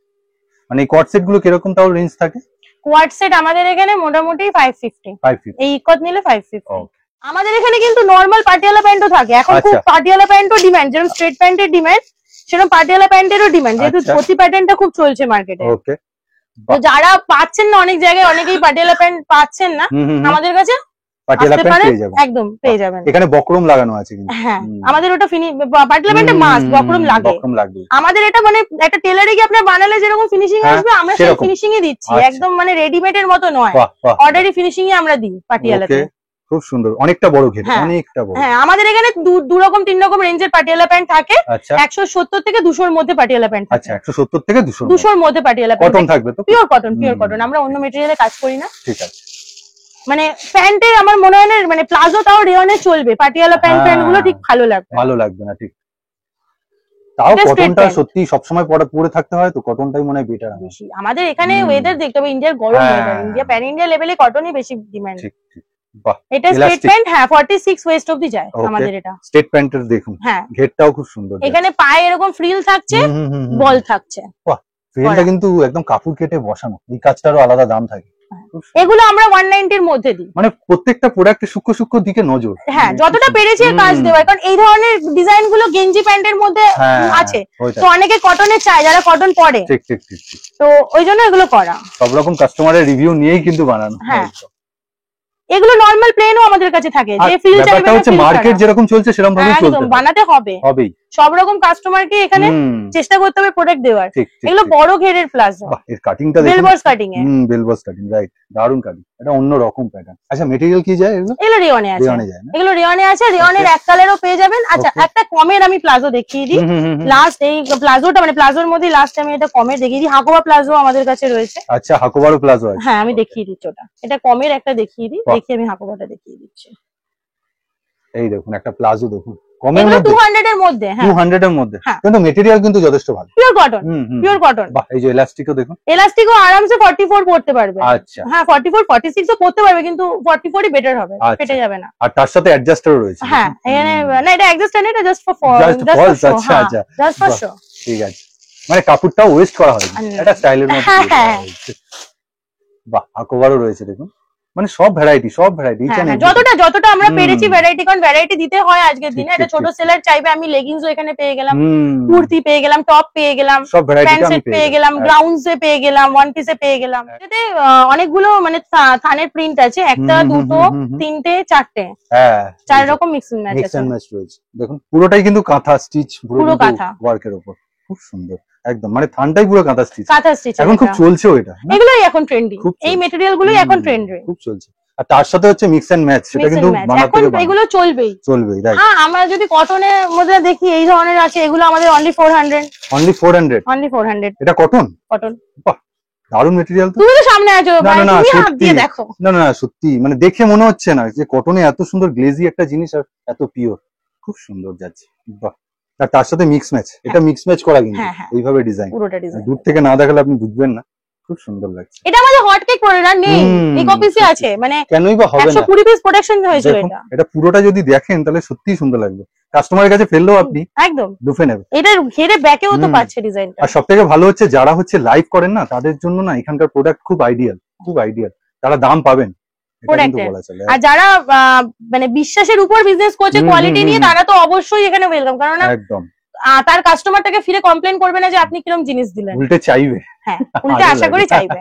মানে এই কোয়াড সেট গুলো কিরকম তাও রেঞ্জ থাকে? কোয়াড সেট আমাদের এখানে মোটামুটি 550, এই ইকত নিলে 550। আমাদের এখানে কিন্তু নরমাল পাটিয়ালা প্যান্টও থাকে এখন, খুব পাটিয়ালা প্যান্টও ডিমান্ড, যেরকম স্ট্রেট প্যান্টের ডিমান্ড সেরকম পাটিয়ালা প্যান্টেরও ডিমান্ড, যেহেতু ধুতি প্যাটার্নটা খুব চলছে মার্কেটে। ওকে, তো যারা পাচ্ছেন না, অনেক জায়গায় অনেকেই পাটিয়ালা প্যান্ট পাচ্ছেন না, আমাদের কাছে পাটিয়ালা প্যান্ট পেয়ে যাবেন, একদম পেয়ে যাবেন। এখানে বক্রম লাগানো আছে কিন্তু। হ্যাঁ, আমাদের ওটা পাটিয়ালা প্যান্টে মাস্ট বক্রম লাগে। আমাদের এটা মানে একটা টেলারে গিয়ে আপনার বানালে যেরকম ফিনিশিং আসবে, আমরা সেই ফিনিশিং ই দিচ্ছি, একদম মানে রেডিমেড এর মতো নয়, অর্ডারি ফিনিশিং ই আমরা দিই পাটিয়ালাতে। খুব সুন্দর, অনেকটা বড় ঘের, অনেকটা বড়। হ্যাঁ, আমাদের এখানে দু রকম তিন রকম রেঞ্জের পাটিয়ালা প্যান্ট থাকে। 170 থেকে 200 এর মধ্যে পাটিয়ালা প্যান্ট। আচ্ছা, 170 থেকে 200 এর মধ্যে পাটিয়ালা প্যান্ট। কটন থাকবে তো? পিওর কটন, আমরা অন্য মেটেরিয়ালে কাজ করি না। ঠিক আছে। মানে প্যান্টে আমার মনে হয় না, মানে প্লাজো তাও রেয়নে চলবে, পাটিয়ালা প্যান্ট গুলো ঠিক ভালো লাগবে না। ঠিক, তাও কটনটা সত্যি সবসময় পরে থাকতে হয়, তো কটনটাই মনে হয় বেটার বেশি। আমাদের এখানে ওয়েদার দেখতে হবে, ইন্ডিয়ার গরম ওয়েদার, ইন্ডিয়া প্যান ইন্ডিয়া লেভেলে কটনই বেশি ডিমান্ড। ঠিক। এটা স্ট্রেট প্যান্ট, হ্যাঁ 46 ওয়েস্ট অবধি যায় আমাদের এটা। স্ট্রেট প্যান্টের দেখুন, হ্যাঁ ঘেরটাও খুব সুন্দর, এখানে পায়ে এরকম ফ্রিল থাকছে, বল থাকছে। বাহ, ফ্রিলটা কিন্তু একদম কাপড় কেটে বসানো, এই কাজটারও আলাদা দাম থাকে। এগুলো আমরা 190 এর মধ্যে দিই। মানে প্রত্যেকটা প্রোডাক্টে সূক্ষ্ম দিকে নজর, হ্যাঁ যতটা পেরেছি কাজ দেওয়া, কারণ এই ধরনের ডিজাইন গুলো গেঞ্জি প্যান্টের মধ্যে আছে, তো অনেকে কটনে চায়, যারা কটন পরে। ঠিক। তো ওই জন্য এগুলো করা, সব রকম কাস্টমারের রিভিউ নিয়েই কিন্তু বানানো। হ্যাঁ, এগুলো নরমাল প্লেনও আমাদের কাছে থাকে, যে ফিল চাইবে হচ্ছে মার্কেট যেরকম চলছে সেরকম ভাবেই চলছে, একদম বানাতে হবেই। সব রকম কাস্টমারকে এখানে চেষ্টা করতে হবে প্রোডাক্ট দেওয়ার। এগুলো বড় ঘেরের প্লাজো, এর কাটিংটা দেখুন, বেলবস কাটিং, রাইট, দারুন কাটিং, এটা অন্য রকম প্যাটার্ন। আচ্ছা, ম্যাটেরিয়াল কি যায় এগুলো? এগুলো রেয়নে আছে, রেয়নের এক কালারও পেয়ে যাবেন। আচ্ছা, একটা কমের আমি প্লাজো দেখিয়ে দিই লাস্ট, এই প্লাজোটা মানে প্লাজোর মধ্যে লাস্ট আমি এটা কমের দেখিয়ে দিই। হাকোবা প্লাজো আমাদের কাছে রয়েছে। আচ্ছা, হাকোবারও প্লাজো আছে, হ্যাঁ আমি দেখিয়ে দিচ্ছি ওটা, এটা কমের একটা দেখিয়ে দিই, দেখি আমি হাকোবাটা দেখিয়ে দিচ্ছি। এই দেখুন একটা প্লাজো দেখুন, কমের মধ্যে 200 এর মধ্যে, হ্যাঁ 200 এর মধ্যে, কিন্তু ম্যাটেরিয়াল কিন্তু যথেষ্ট ভালো, পিওর কটন। বাহ, এই যে এলাস্টিকও দেখুন, এলাস্টিকও আরামসে 44 পড়তে পারবে। আচ্ছা, হ্যাঁ 44 46 ও পড়তে পারবে, কিন্তু 44ই বেটার হবে, ফেটে যাবে না। আর তার সাথে অ্যাডজাস্টারও রয়েছে। হ্যাঁ, এখানে না, এটা অ্যাডজাস্টার না, এটা just for just for show. ঠিক আছে, মানে কাপড়টাও ওয়েস্ট করা হয়নি, এটা স্টাইলের মধ্যে। হ্যাঁ, বাহ, হাকোবারও রয়েছে দেখুন, মানে সব ভ্যারাইটি যতটা আমরা পেরেছি ভ্যারাইটি, কারণ ভ্যারাইটি দিতে হয় আজকের দিনে। এটা ছোট সেলার চাইবে, আমি লেগিংসও এখানে পেয়ে গেলাম, কুর্তি পেয়ে গেলাম, টপ পেয়ে গেলাম, প্যান্ট সেট পেয়ে গেলাম, গ্রাউন্ডস এ পেয়ে গেলাম, ওয়ান পিসে পেয়ে গেলাম। এতে অনেকগুলো মানে থানের প্রিন্ট আছে, একটা দুটো তিনটে চারটে, 4 রকম মিক্সিং ম্যাচ রয়েছে। দেখুন পুরোটাই কিন্তু কাঁথা স্টিচ, পুরো কাঁথা ওয়ার্কের উপর, খুব সুন্দর একদম, মানে থানটাই পুরো কাঁথা স্টিচ। এখন খুব চলছেও এটা, এগুলোই এখন ট্রেন্ডিং, এই ম্যাটেরিয়াল গুলোই এখন ট্রেন্ডে খুব চলছে। আর তার সাথে হচ্ছে মিক্স এন্ড ম্যাচ, সেটা কিন্তু এখন এগুলো চলবেই, রাইট। হ্যাঁ, আমরা যদি কটনের মধ্যে দেখি, এই ধরনের আছে, এগুলো আমাদের অনলি 400। এটা কটন। বাহ, দারুণ ম্যাটেরিয়াল তো। তুমি তো সামনে আছো, তুমি হাত দিয়ে দেখো। না সত্যি, মানে দেখে মনে হচ্ছে না যে কটনে এত সুন্দর গ্লেজি একটা জিনিস আর এত পিওর, খুব সুন্দর যাচ্ছে। বাহ, আর তার সাথে মিক্স ম্যাচ, এটা মিক্স ম্যাচ করা কিন্তু এইভাবে ডিজাইন, পুরোটা ডিজাইন দূর থেকে না দেখালে আপনি বুঝবেন না, খুব সুন্দর লাগছে। এটা আমাদের হট কেক প্রোডাক্ট নেই, এই কপিসে আছে, মানে কেনই বা হবে না, 120 পিস প্রোডাকশন হয়েছিল এটা। এটা পুরোটা যদি দেখেন তাহলে সত্যিই সুন্দর লাগবে, কাস্টমারের কাছে ফেললেও আপনি একদম লুফে নেবে। এটা ঘেরে ব্যাকেও তো পাচ্ছে ডিজাইনটা। আর সবথেকে ভালো হচ্ছে যারা হচ্ছে লাইভ করেন না, তাদের জন্য না এখানকার প্রোডাক্ট খুব আইডিয়াল, তারা দাম পাবেন। আর যারা মানে বিশ্বাসের উপর বিজনেস করছে, কোয়ালিটি নিয়ে, তারা তো অবশ্যই এখানে ওয়েলকাম, কারণ একদম তার কাস্টমারটাকে ফিরে কমপ্লেন করবে না যে আপনি কিরকম জিনিস দিলেন, উল্টে চাইবে। হ্যাঁ, উল্টে আশা করি চাইবে।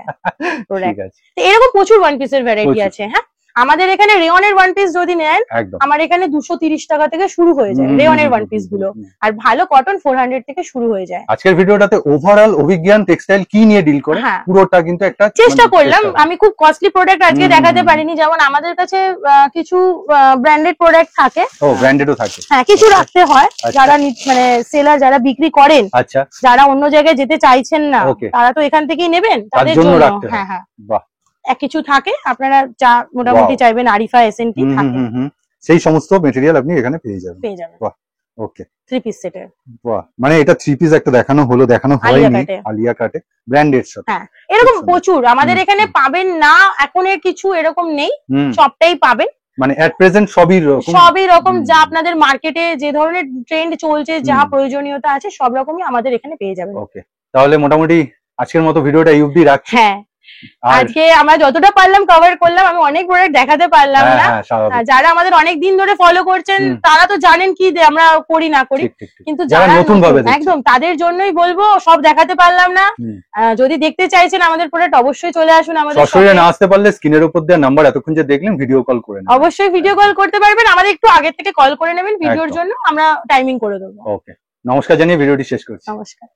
এরকম প্রচুর ওয়ান পিসের ভ্যারাইটি আছে। হ্যাঁ, আমাদের এখানে রেয়নের ওয়ান পিস যদি নেন, আমার এখানে 230 টাকা থেকে শুরু হয়ে যায় রেয়নের ওয়ান পিস গুলো, আর ভালো কটন 400 থেকে শুরু হয়ে যায়। আজকের ভিডিওটাতে ওভারঅল অভিজ্ঞান টেক্সটাইল কি নিয়ে ডিল করে পুরোটা কিন্তু একটা চেষ্টা করলাম। আমি খুব কস্টলি প্রোডাক্ট আজকে দেখাতে পারিনি, যেমন আমাদের কাছে কিছু ব্র্যান্ডেড প্রোডাক্ট থাকে। ও, ব্র্যান্ডেডও থাকে। হ্যাঁ, কিছু রাখতে হয়, যারা মানে সেলার যারা বিক্রি করেন, আচ্ছা, যারা অন্য জায়গায় যেতে চাইছেন না, তারা তো এখান থেকেই নেবেন, তাদের জন্য। হ্যাঁ, বাহ, কিছু থাকে আপনারা যা মোটামুটি চাইবেন, আরিফা, এসএনটি থাকে, সেই সমস্ত ম্যাটেরিয়াল আপনি এখানে পেয়ে যাবেন। বাহ, ওকে, 3 পিস সেটের। বাহ, মানে এটা 3 পিস একটা দেখানো আলিয়া হয়নি, কাটে। আলিয়া কাটে ব্র্যান্ডেড সাথে। হ্যাঁ, এরকম সুন্দর। প্রচুর আমাদের এখানে পাবেন না, এখনের কিছু এরকম নেই, হুম, সবটাই পাবেন। মানে এট প্রেজেন্ট সবই রকম। সবই রকম হুম। যা আপনাদের মার্কেটে যে ধরনের ট্রেন্ড চলছে, যা হুম। প্রয়োজনীয়তা আছে সব রকমই আমাদের এখানে পেয়ে যাবেন। ওকে, তাহলে মোটামুটি আজকের মতো ভিডিওটা এই অবধি রাখছি। হ্যাঁ, আর আজকে আমরা যতটা পারলাম কভার করলাম, আমি অনেক প্রোডাক্ট দেখাতে পারলাম হ্যাঁ না। হ্যাঁ, স্বাভাবিক। যারা আমাদের অনেক দিন ধরে ফলো করছেন হুম। তারা তো জানেন কি আমরা করি না করি, ঠিক ঠিক ঠিক। কিন্তু যারা যারা নতুন ভাবে দেখছে। একদম তাদের জন্যই বলবো, সব দেখাতে পারলাম না। হুম। যদি দেখতে চাইছেন আমাদের প্রোডাক্ট অবশ্যই চলে আসুন আমাদের সরাসরি shop এ। না আসতে পারলে স্ক্রিনের উপর দেওয়া নাম্বার এতক্ষণ যে দেখলেন ভিডিও কল করে নেবেন। অবশ্যই ভিডিও কল করতে পারবেন, আমাদের একটু আগে থেকে কল করে নেবেন ভিডিওর একদম। জন্য, আমরা টাইমিং করে দেবো। ওকে, নমস্কার জানিয়ে ভিডিওটি শেষ করছি। নমস্কার।